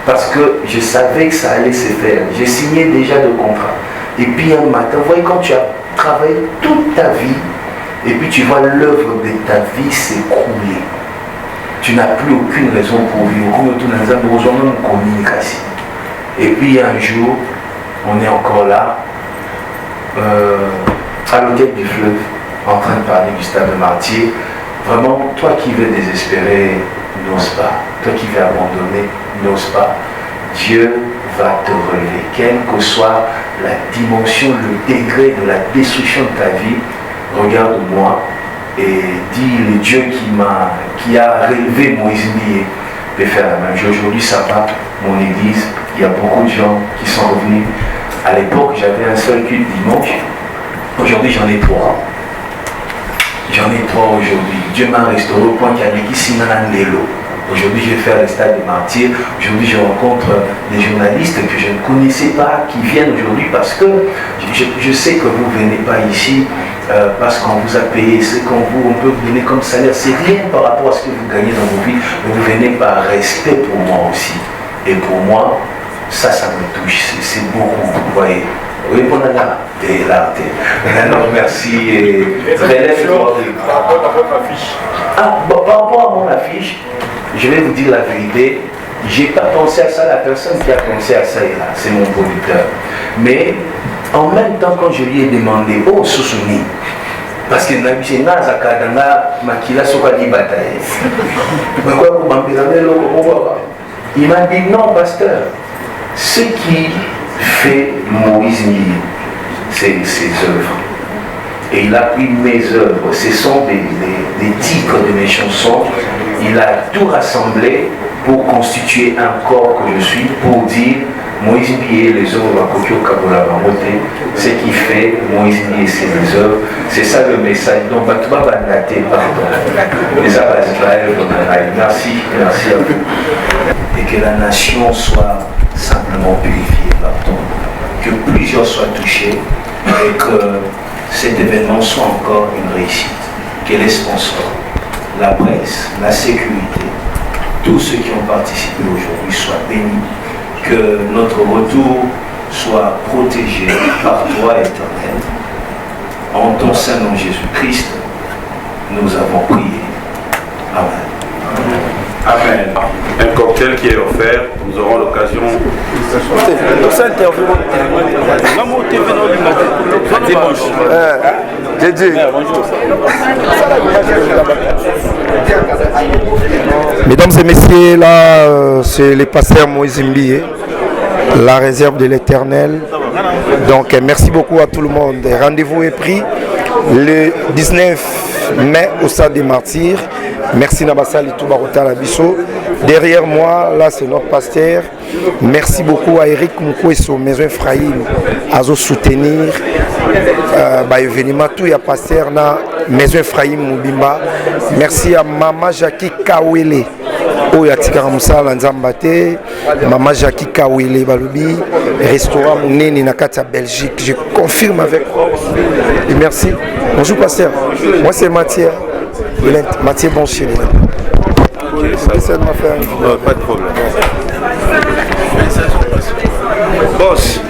[SPEAKER 5] parce que je savais que ça allait se faire. J'ai signé déjà le contrat. Et puis un matin, vous voyez, quand tu as travaillé toute ta vie, et puis tu vois l'œuvre de ta vie s'écrouler, tu n'as plus aucune raison pour vivre. Comme tout le monde, communication. Et puis un jour, on est encore là, à l'hôtel du fleuve, en train de parler du stade de Martyr. Vraiment, toi qui veux désespérer, n'ose pas. Toi qui veux abandonner, n'ose pas. Dieu va te relever, quelle que soit la dimension, le degré de la destruction de ta vie. Regarde-moi et dis le Dieu qui a relevé Moïse Mbié peut faire la même chose. Aujourd'hui, ça va, mon église, il y a beaucoup de gens qui sont revenus. À l'époque, j'avais un seul culte dimanche. Aujourd'hui, j'en ai 3. J'en ai 3 aujourd'hui. Dieu m'a restauré au point qu'il y a des qui s'y n'en. Aujourd'hui, je vais faire le stade des martyrs. Aujourd'hui, je rencontre des journalistes que je ne connaissais pas, qui viennent aujourd'hui parce que je sais que vous ne venez pas ici parce qu'on vous a payé. C'est on peut vous donner comme salaire. C'est rien par rapport à ce que vous gagnez dans vos vies. Mais vous venez par respect pour moi aussi. Et pour moi, ça me touche. C'est beaucoup, vous voyez. Oui, bon, là, alors, merci. Et relève-toi. Ah, bon, par rapport à mon affiche, je vais vous dire la vérité, j'ai pas pensé à ça, la personne qui a pensé à ça est là, c'est mon producteur. Mais en même temps, quand je lui ai demandé, oh, Sousouni, parce que il m'a dit non, pasteur, ce qui fait Moïse Mbié, c'est ses œuvres. Et il a pris mes œuvres, ce sont des titres de mes chansons. Il a tout rassemblé pour constituer un corps que je suis, pour dire Moïse Mbié, les œuvres à Kokyo Kabola Mamoté, ce qui fait Moïse Mbié, c'est les œuvres. C'est ça le message. Donc, Batouba Banate, pardon. Les Arabes Israël, merci, merci à vous. Et que la nation soit simplement purifiée, pardon. Que plusieurs soient touchés et que cet événement soit encore une réussite. Que les sponsors, la presse, la sécurité, tous ceux qui ont participé aujourd'hui soient bénis, que notre retour soit protégé par toi, Éternel. En ton saint nom Jésus-Christ, nous avons prié. Amen.
[SPEAKER 9] Amen. Un cocktail qui est offert, nous aurons l'occasion.
[SPEAKER 2] Mesdames et messieurs, là, c'est le pasteur Moïse Mbié, la réserve de l'Éternel. Donc, merci beaucoup à tout le monde. Rendez-vous est pris le 19 mai au stade des Martyrs. Merci Nabassali Toubarota Labisso. Derrière moi, là, c'est notre pasteur. Merci beaucoup à Eric Moukouesso, Maison Ephraïm, à soutenir l'événement. Tout y a pasteur na Maison Ephraïm Moubimba. Merci à Maman Jackie Kawele. Oyatika Moussa Nzambate, Maman Jackie Kawele Balubi, restaurant Mouneni Nakata Belgique. Je confirme avec vous. Et merci. Bonjour pasteur. Moi c'est Mathieu. Mathieu Boncher.
[SPEAKER 1] Pas de problème. Boss.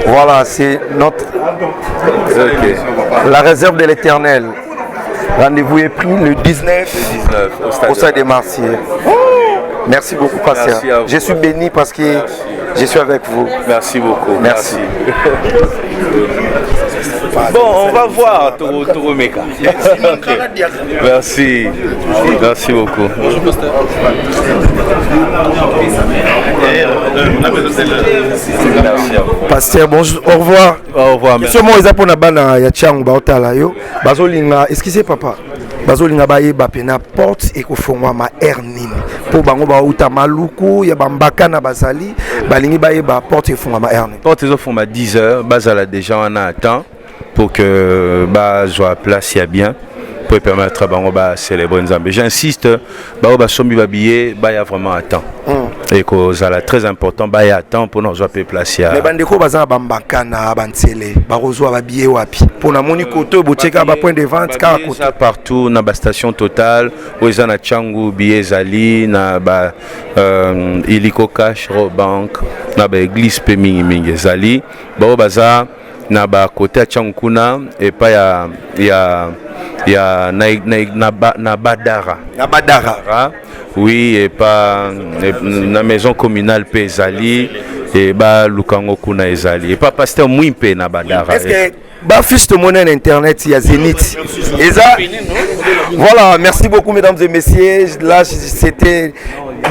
[SPEAKER 2] Voilà, c'est notre la réserve de l'Éternel. Rendez-vous est pris le 19 au stade des Martyrs. Merci beaucoup, pasteur. Je suis béni parce que je suis avec vous.
[SPEAKER 1] Merci beaucoup.
[SPEAKER 2] Merci.
[SPEAKER 1] Bon, on va voir Toro Meka. Merci. Merci beaucoup. Bonjour, pasteur.
[SPEAKER 2] Pasteur, bonjour. Au revoir.
[SPEAKER 1] Au revoir. Merci.
[SPEAKER 2] Excusez papa. Bazolinga baye bapena porte et kofongwa ma hernin po bango ba uta maluku ya bambaka na bazali balingi baye ba porte efongwa ma hernin
[SPEAKER 1] porte zo fongwa 10h bazala déjà on attend pour que ba soit place ya bien pour permettre bango ba célébrer Nzambe. J'insiste ba sombi ba billet ba ya vraiment attend. Et que ça est très important ba ya attend pour nous avoir place ya.
[SPEAKER 2] Mais bandeko bazana bambaka na bantsele ba rozwa ba billet wapi pour na moni koto bocheka ba point de vente ka koto
[SPEAKER 1] partout na ba station Total oza na Changu billet zali na ba Illico Cash Bank na ba église pe mingi mingi ezali bao baza na ba côté Tchankuna et pas ya na Badara oui et pas na maison communale pe ezali et ba lukango kuna ezali et pas pasteur Mwimpe na Badara.
[SPEAKER 2] Est-ce que bah fils de monnaie internet il y a Zénith et ça voilà, merci beaucoup mesdames et messieurs. Là c'était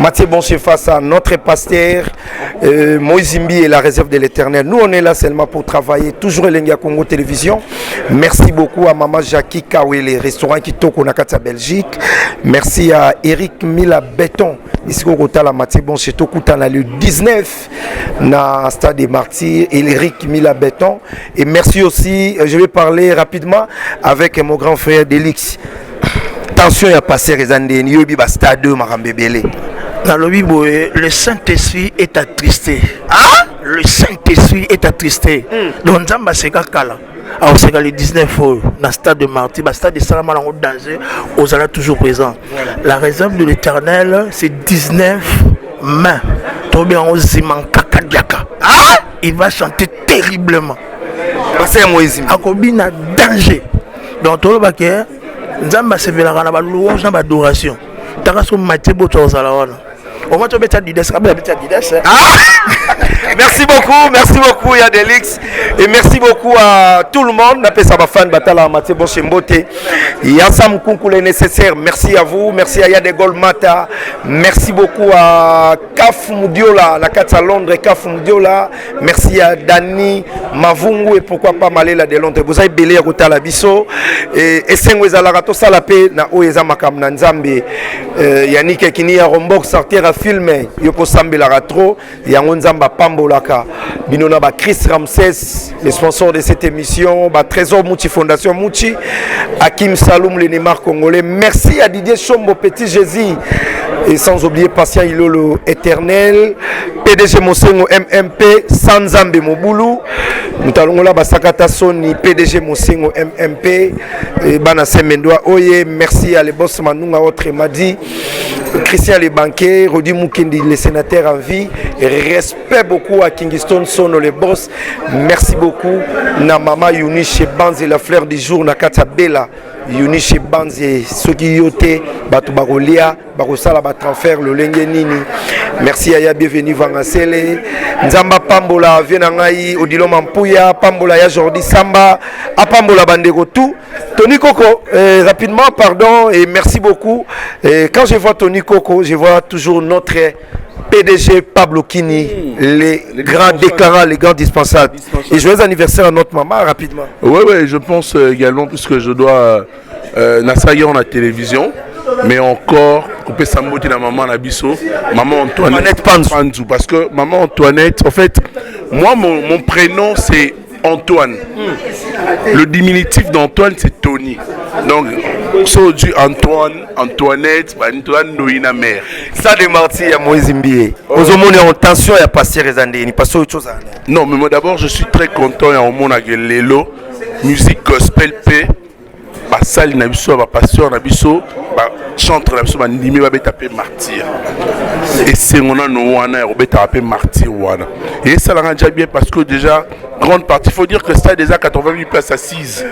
[SPEAKER 2] Mathieu Bonché face à notre pasteur Moïse Zimbi et la réserve de l'Éternel. Nous on est là seulement pour travailler, toujours Elenga Congo Télévision. Merci beaucoup à Maman Jackie Kawele, restaurant Kitoko Nakata Belgique. Merci à Eric Mila Béton ici au Rotala Mathieu Bonché Tokutana le 19 na Stade des Martyrs et Eric Mila Béton. Et merci aussi, je vais parler rapidement avec mon grand frère Delix. Attention, il y a passé les années, il y a un stade de Marambébélé.
[SPEAKER 11] Le Saint-Esprit est attristé. Ah? Le Saint-Esprit est attristé. Donc, Zamba Sekakala. Alors, c'est le 19 dans le stade de Marty, le stade de Salama en danger, aux allats toujours présents. La réserve de l'Éternel, c'est 19 mains. Tombé en Oziman Kakadiaka. Ah? Il va chanter terriblement.
[SPEAKER 2] C'est un Moïse.
[SPEAKER 11] Akobina danger. Donc, tout le baquet. Nzamba se vela kana ba louange na ba adoration. Takaso Mathieu Boto Zalawana. Au moins tu beta dides, kabela beta dides.
[SPEAKER 2] Merci beaucoup Yadelix et merci beaucoup à tout le monde. N'appelle ça ma fan Batala Mathieu Bonché Mbote. Yassam Kunkule nécessaire. Merci à vous, merci à Yadegol Mata. Merci beaucoup à Kaf Moudiola, la 4 à Londres et Kaf Moudiola. Merci à Dani Mavungu et pourquoi pas Malela de Londres. Vous avez belé à la biso et Sengweza Larato Salapé na Oeza Makam Nanzambe. Yannick Kini a Rombok sortir à filmer Yoko Sambe Laratro. Yangonzamba Pambolaka. Binona ba Chris Ramsès, le sponsor de cette émission. Ba Trésor Mouchi Fondation Mouchi. Hakim Saloum, le Neymar congolais. Merci à Didier Chombo, Petit Jésus. Et sans oublier Patient Ilolo Éternel. PDG Mosengo MMP. Sanzambe Moboulou. Moutalongola Basakata Soni. PDG Mosengo MMP. Et Bana Semendoa Oye. Merci à les boss Manunga Autre Madi. Christian Les Banquiers. Rodi Moukendi, les sénateurs en vie. Et respect beaucoup à Kingston Sono, les boss. Merci beaucoup. Na Mama Yuni chez Banz et la fleur du jour. Na Katabela. Yuni chez Banz et Soki Yote. Batu Barolia. Barosala Batransfer. Le Lengue Nini. Merci à ya bienvenue Vangasele. Nzamba Pambola. Vienangaï. Odilo Mampouya. Pambola ya Jordi Samba. A Pambola Bandego tout. Tony Coco. Rapidement, pardon. Et merci beaucoup. Et quand je vois Tony Coco, je vois toujours notre PDG Pablo Kini, les grands déclarants, les grands dispensables. Et joyeux anniversaire à notre maman, rapidement.
[SPEAKER 12] Oui, je pense également, puisque je dois Nassaya en la télévision, mais encore, couper sa mot de la maman Nabiso, maman Antoinette Panzou. Parce que maman Antoinette, en fait, moi, mon prénom, c'est Antoine. Le diminutif d'Antoine, c'est Tony. Donc, so du Antoine, Antoinette, Antoine Noïna mère.
[SPEAKER 2] Ça de Marty à Moïse Mbie. Aux hommes en tension et à passer les années. Il passe autre chose.
[SPEAKER 12] Non, mais moi d'abord, je suis très content et au monde avec Lelo, musique gospel P. Basali Nabiso, pasteur Nabiso, chantre Nabiso, Nimi va taper martyr. Et c'est mon nom, on a tapé martyr. Et ça l'a déjà bien parce que déjà, grande partie, il faut dire que le stade déjà 88 places assises.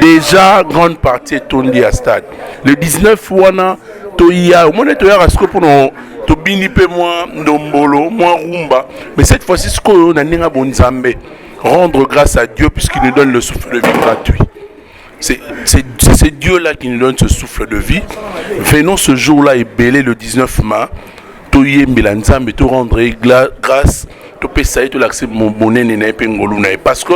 [SPEAKER 12] Déjà, grande partie est tournée à stade. Le 19, Wana, Toya, au moins, Toya, parce que pour nous, Tobinipe, moi, Ndombolo, moi, Rumba. Mais cette fois-ci, ce qu'on a dit à Bonzambe, rendre grâce à Dieu puisqu'il nous donne le souffle de vie gratuit. C'est Dieu-là qui nous donne ce souffle de vie. Venons ce jour-là et belé le 19 mars. Toye Milanza, mais tout rendre grâce. Tout peut sailler, tout l'accès mon bonnet n'est pas parce que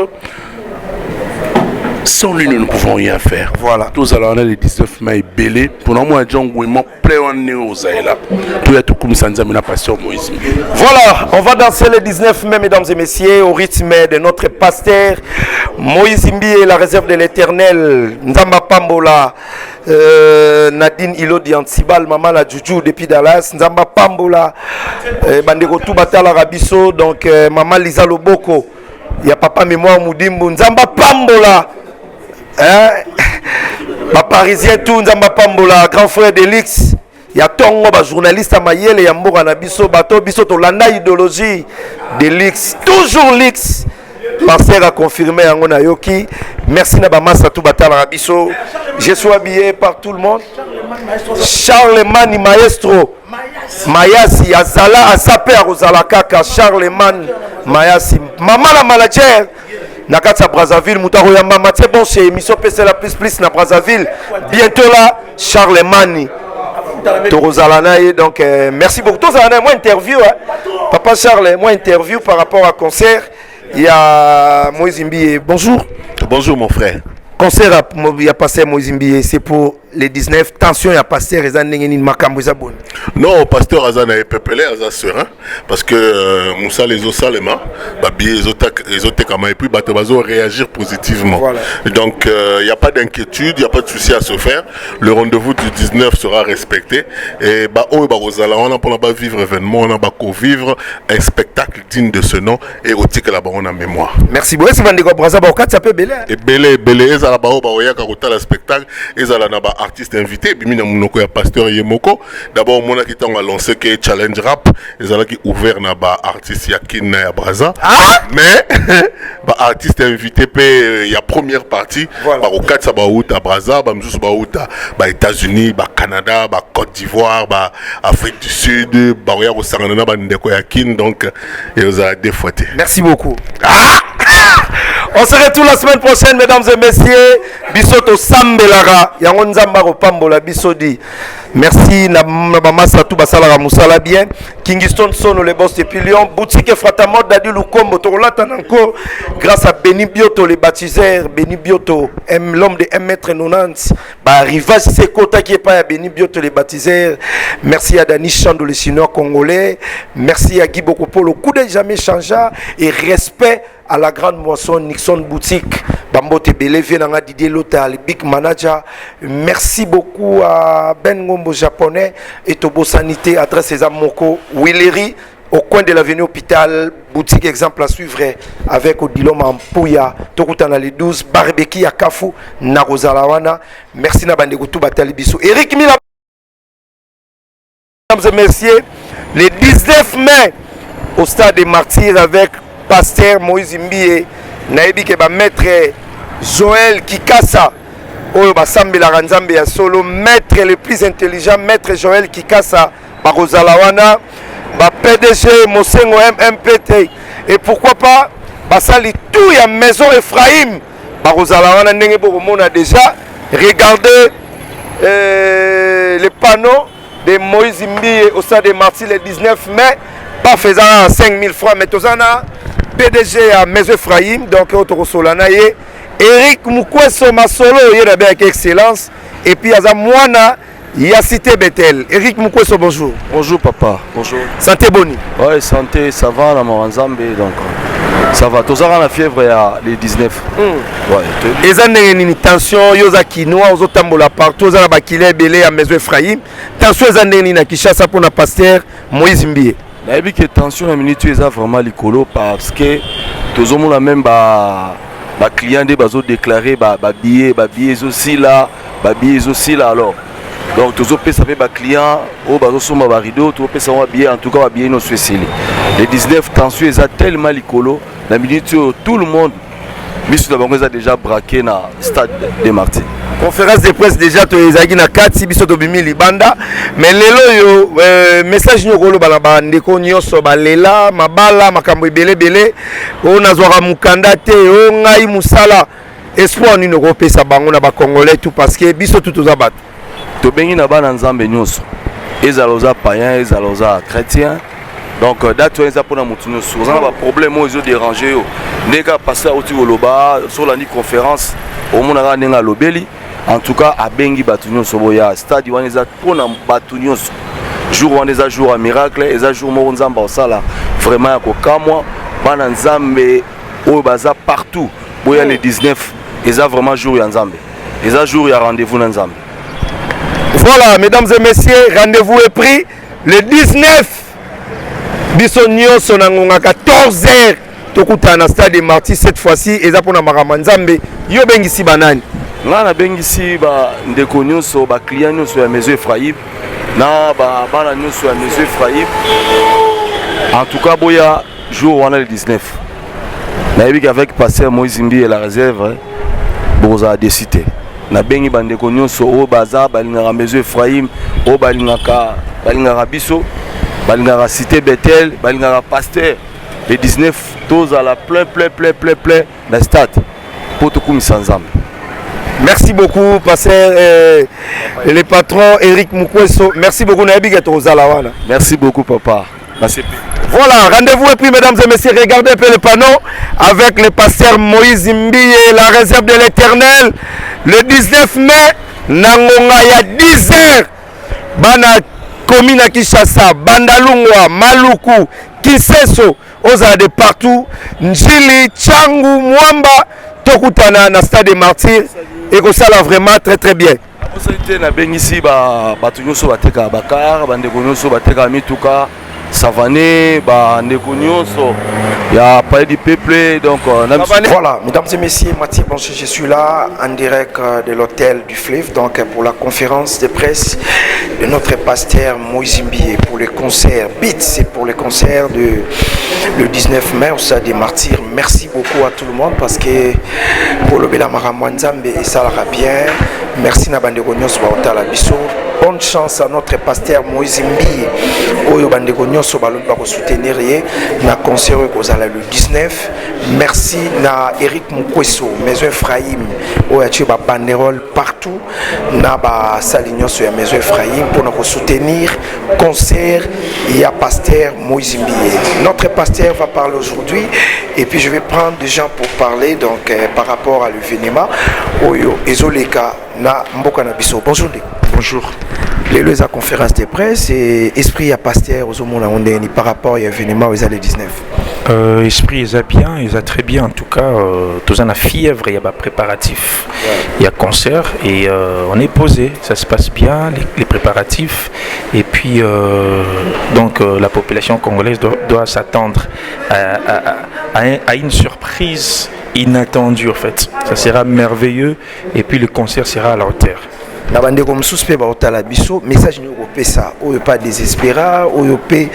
[SPEAKER 12] sans lui nous ne pouvons rien faire. Voilà. Tous allons le 19 mai belé. Pour moi, John Gouimont plein en néo Zahela. Tout est tout comme ça, nous avons passion Moïse.
[SPEAKER 2] Voilà, on va danser le 19 mai, mesdames et messieurs, au rythme de notre pasteur Moïse Mbi et la réserve de l'Éternel. Nzamba Pambola. Nadine Ilodi Antibal, maman la Juju depuis Dallas, Nzamba Pambola, Bandego Toubatala Rabiso, donc maman Lisa Loboko, il y a papa Mémoire Moudimbo, Nzamba Pambola, hein? Ma parisien tout, Nzamba Pambola, grand frère d'Elix, ya tongo ba journaliste mayele ya mboka na biso bato biso to landa idéologie de l'X toujours l'X Pasteur a confirmé yango na yoki. Merci na ba massa tout batala biso. Je suis habillé par tout le monde. Charlemagne maestro Mayasi azala asape a Rosala kaka Charlemagne Mayasi maman la manager Nakata Brazzaville Moutaro Yamba Mathieu bon c'est émission PC la plus na Brazzaville bientôt là Charlemagne Torozalana donc merci beaucoup Torozalana moi interview hein? Papa Charles moi interview par rapport à concert il y a Moïse Mbié bonjour
[SPEAKER 13] mon frère
[SPEAKER 2] concert il y a passé Moïse Mbié c'est pour les 19 tensions il y a passé Rezan Nengeni Makambo Zabon.
[SPEAKER 13] Non pasteur Azan est peuplé Azan serein parce que Moussa les Osalema babi les autres comme et puis bateau réagir positivement. Voilà. Donc il n'y a pas d'inquiétude, il n'y a pas de souci à se faire. Le rendez-vous du 19 sera respecté et bah on a pas vivre événement, on a pas vivre un spectacle digne de ce nom et au tic là-bas on a mémoire.
[SPEAKER 2] Merci beaucoup. C'est Vandego Brazzaville ça peut belé.
[SPEAKER 13] Et belé ça là-bas on a ka le spectacle et ça là artiste invité bimina munoko ya pasteur Yemoko d'abord mon qui t'a lancé que challenge rap et ça là qui ouvert na ba artiste yakina ya Braza mais ba artiste invité pe ya première partie ba au 4 ça ba out à Braza ba mzusu ba out ba États-Unis ba Canada ba Côte d'Ivoire ba Afrique du Sud ba ya ko sangana ba ndeko yakin donc et vous a défouetté.
[SPEAKER 2] Merci beaucoup. On se retrouve la semaine prochaine, mesdames et messieurs. Bisoto Sambelara. Yangon Nzamba Pambola Bisodi. Merci Nabama Satou Basalara Moussala bien. Kingston Sono, le boss de Pilion. Boutique Fratamod Dadi Lukombo. Torolatan encore. Grâce à Benny Bioto, les baptiseurs. Benny Bioto, l'homme de 1m90. Rivage Sekota qui est pas à Benny Bioto, les baptiseurs. Merci à Dani Chando, le chinois congolais. Merci à Guy Bokopo, le coup de jamais changea. Et respect à la grande moisson Nixon Boutique, Bambote Belevé, Didier Lota, le big manager. Merci beaucoup à Ben Ngombo japonais et Tobo Sanité, adresse César Moko, Willery, au coin de l'avenue Hôpital, boutique exemple à suivre avec Odilom Ampouya, Tokutana les 12, Barbeki à Kafou, Narozalawana. Merci Nabandegoutou Batalibiso. Eric Mila, mesdames et messieurs, le 19 mai au stade des Martyrs avec Pasteur Moïse Mbié, Naïbi Keba maître Joël Kikasa, Oyo Basambela Ranzambe ya solo, maître le plus intelligent, maître Joël Kikasa, Barozalawana, PDG Mosengo MPT, et pourquoi pas Basali tout ya maison Ephraim, Barozalawana Nengeboro a déjà regardez les panneaux de Moïse Mbié au stade des Martyrs le 19 mai, pas faisant 5000 francs, mais Tozana. PDG à Maison Ephraim, donc Otoro Solanaye, Eric Moukweso Masolo, il est avec excellence, et puis Azam Mouana, il y a cité Bethel. Eric Moukweso, bonjour.
[SPEAKER 14] Bonjour papa, bonjour.
[SPEAKER 2] Santé Boni.
[SPEAKER 14] Oui, santé, ça va, la Moranzambe, donc ça va. Tous la fièvre, il y a les 19. Ouais.
[SPEAKER 2] Les années une tension, yoza kinoa, aux autres partout, aux abakile belé à Maison Ephraim. Tension, les années une Kishasa pour la pasteur Moïse Mbié.
[SPEAKER 14] La tension la minute est vraiment licolo parce que tous les gens même clients des bateaux déclarés billets aussi là alors donc tous les gens ça clients au bateau sont rideau tous les gens billets en tout cas billets non spécial les 19 tensions est tellement licolo la minute tout le monde Monsieur a déjà braqué dans le stade des Martyrs.
[SPEAKER 2] Conférence de presse déjà to ezaki na 4 sibiso to bimi libanda mais lelo yo message nyokolo bala bandeko nyonso balela mabala makambo ebele o nazwaka mukanda te o ngai musala espoir nino ko pesa bango na ba congolais tout parce que biso tout oza bato
[SPEAKER 14] to bengi na bana nzambe nyonso ezaloza païen ezaloza chrétien. Donc, date où ils ont un problème, ils ont dérangé. Ils ont passé à Otigoloba sur la conférence. Au monde a un lobeli. En tout cas, à Bengi Batunion Soboya, stade où ils ont pour un Batunion. Jour où ils ont joué à miracle, ils ont joué à Moronzamba au Sala. Vraiment, à moi, Bananzambe, au Baza partout. Où il y a les 19, ils ont vraiment joué à Nzambe. Ils ont joué à rendez-vous à Nzambe.
[SPEAKER 2] Voilà, mesdames et messieurs, rendez-vous est pris le 19. Bisonio sonangonga 14h tokuta na stade des Martyrs cette fois-ci eza pona makama nzambe yo bengisi banani
[SPEAKER 14] nga na bengisi ba ndeko nyonso ba client nyonso ya Maison Ephraim na bana nyonso ya Maison Ephraim. En tout cas boya jour on a le 19. Nayebi qu'avec pasteur Moïse Mbi et la réserve boza décidé. Na bengi bandeko nyonso o baza balingaka Maison Ephraim, o balingaka biso, balingaka cité Bethel, balingaka pasteur. Le 19 tous à la plein la stade pour tout comme ensemble.
[SPEAKER 2] Merci beaucoup, pasteur le patron Eric Mukweso. Merci beaucoup,
[SPEAKER 14] merci beaucoup, papa. Merci.
[SPEAKER 2] Voilà, rendez-vous et puis, mesdames et messieurs, regardez un peu le panneau avec le pasteur Moïse Mbi et la réserve de l'Éternel. Le 19 mai, Nangonga, il y a 10 heures. Bana Komina Kishasa, Bandalungwa, Maluku, Kiseso, Oza de partout, Njili, Tchangu, Mwamba, Tokutana, na stade des martyrs. Et que ça là vraiment très bien.
[SPEAKER 14] On na bengisi batu nyonso bateka bakar, bandeko nyonso bateka mituka, Savané, bandeko nyonso ya palais du peuple donc
[SPEAKER 2] voilà, mesdames et messieurs, Mathieu Blanchet, je suis là en direct de l'hôtel du Fleuve donc pour la conférence de presse de notre pasteur Moïse Mbi pour le concert Beat, c'est pour le concert le 19 mai au stade des martyrs. Merci beaucoup à tout le monde parce que pour le Belamara Mwanzambe et ça la bien. Merci na bandeko nyonso ba otala biso. Bonne chance à notre pasteur Moïse Mbi oyo bandeko nyonso balon ba ko soutenir na concert kozala le 19. Merci na Eric Mukweso, Maison Ephraim oyo ati ba banderole partout na ba salignoso ya Maison Ephraim pour nous soutenir concert et à pasteur Moïse Mbi. Notre pasteur va parler aujourd'hui et puis je vais prendre des gens pour parler donc par rapport à l'événement oyo ezoleka na mboka na biso. Bonjour.
[SPEAKER 15] Bonjour.
[SPEAKER 2] Les conférences de presse et esprit à pasteur aux hommes par rapport à l'événement aux années 19.
[SPEAKER 15] Esprit est bien, il est très bien en tout cas. Tous en a fièvre, il y a des préparatifs, il y a concert et on est posé, ça se passe bien, les préparatifs et puis donc la population congolaise doit s'attendre à une surprise inattendue en fait. Ça sera merveilleux et puis le concert sera à la hauteur.
[SPEAKER 2] Na bande comme suspect ba otala biso message ni opesa oyo pas désespéra oyo pe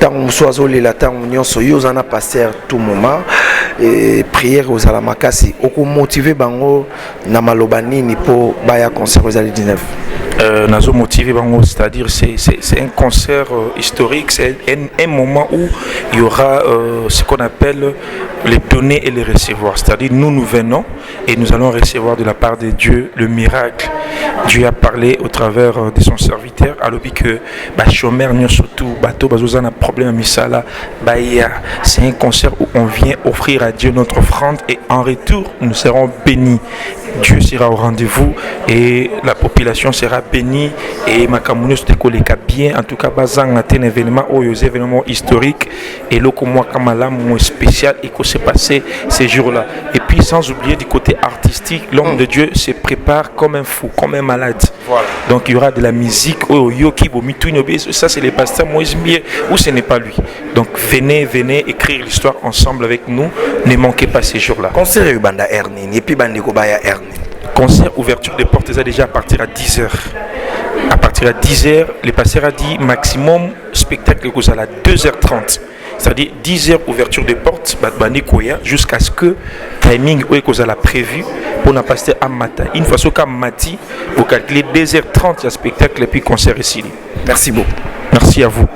[SPEAKER 2] tant soazo le la tant nyonso yo zana passer tout moment et prière aux alamakasi oko motiver bango na maloba nini po baya concert aux 19.
[SPEAKER 15] Nazo motivé bango, c'est-à-dire c'est un concert historique, c'est un moment où il y aura ce qu'on appelle les donner et les recevoir, c'est-à-dire nous venons et nous allons recevoir de la part de Dieu le miracle. Dieu a parlé au travers de son serviteur alors que chômeur surtout bateau bazozana problème à misala c'est un concert où on vient offrir à Dieu notre offrande et en retour nous serons bénis. Dieu sera au rendez-vous et la population sera bénie et Makamounio se décollera bien. En tout cas, bazang a un événement ou des événements historiques et là comme moi comme spécial et que s'est passé ces jours-là. Et puis sans oublier du côté artistique, l'homme de Dieu se prépare comme un fou, comme un malade. Voilà. Donc il y aura de la musique ça c'est les pasteurs Moïse Mbi ou ce n'est pas lui. Donc venez écrire l'histoire ensemble avec nous. Ne manquez pas ces jours-là.
[SPEAKER 2] Concert Banda Ernin et puis Bandeko Baya Ernin.
[SPEAKER 15] Concert ouverture des portes déjà à partir à 10h. À partir à 10h, les pasteurs a dit maximum spectacle que à 2h30. C'est-à-dire 10h ouverture des portes jusqu'à ce que timing que a prévu pour n'a passer à matin. Une fois qu'à mati, vous calculez 2h30 le spectacle et puis concert ici.
[SPEAKER 2] Merci beaucoup.
[SPEAKER 15] Merci à vous.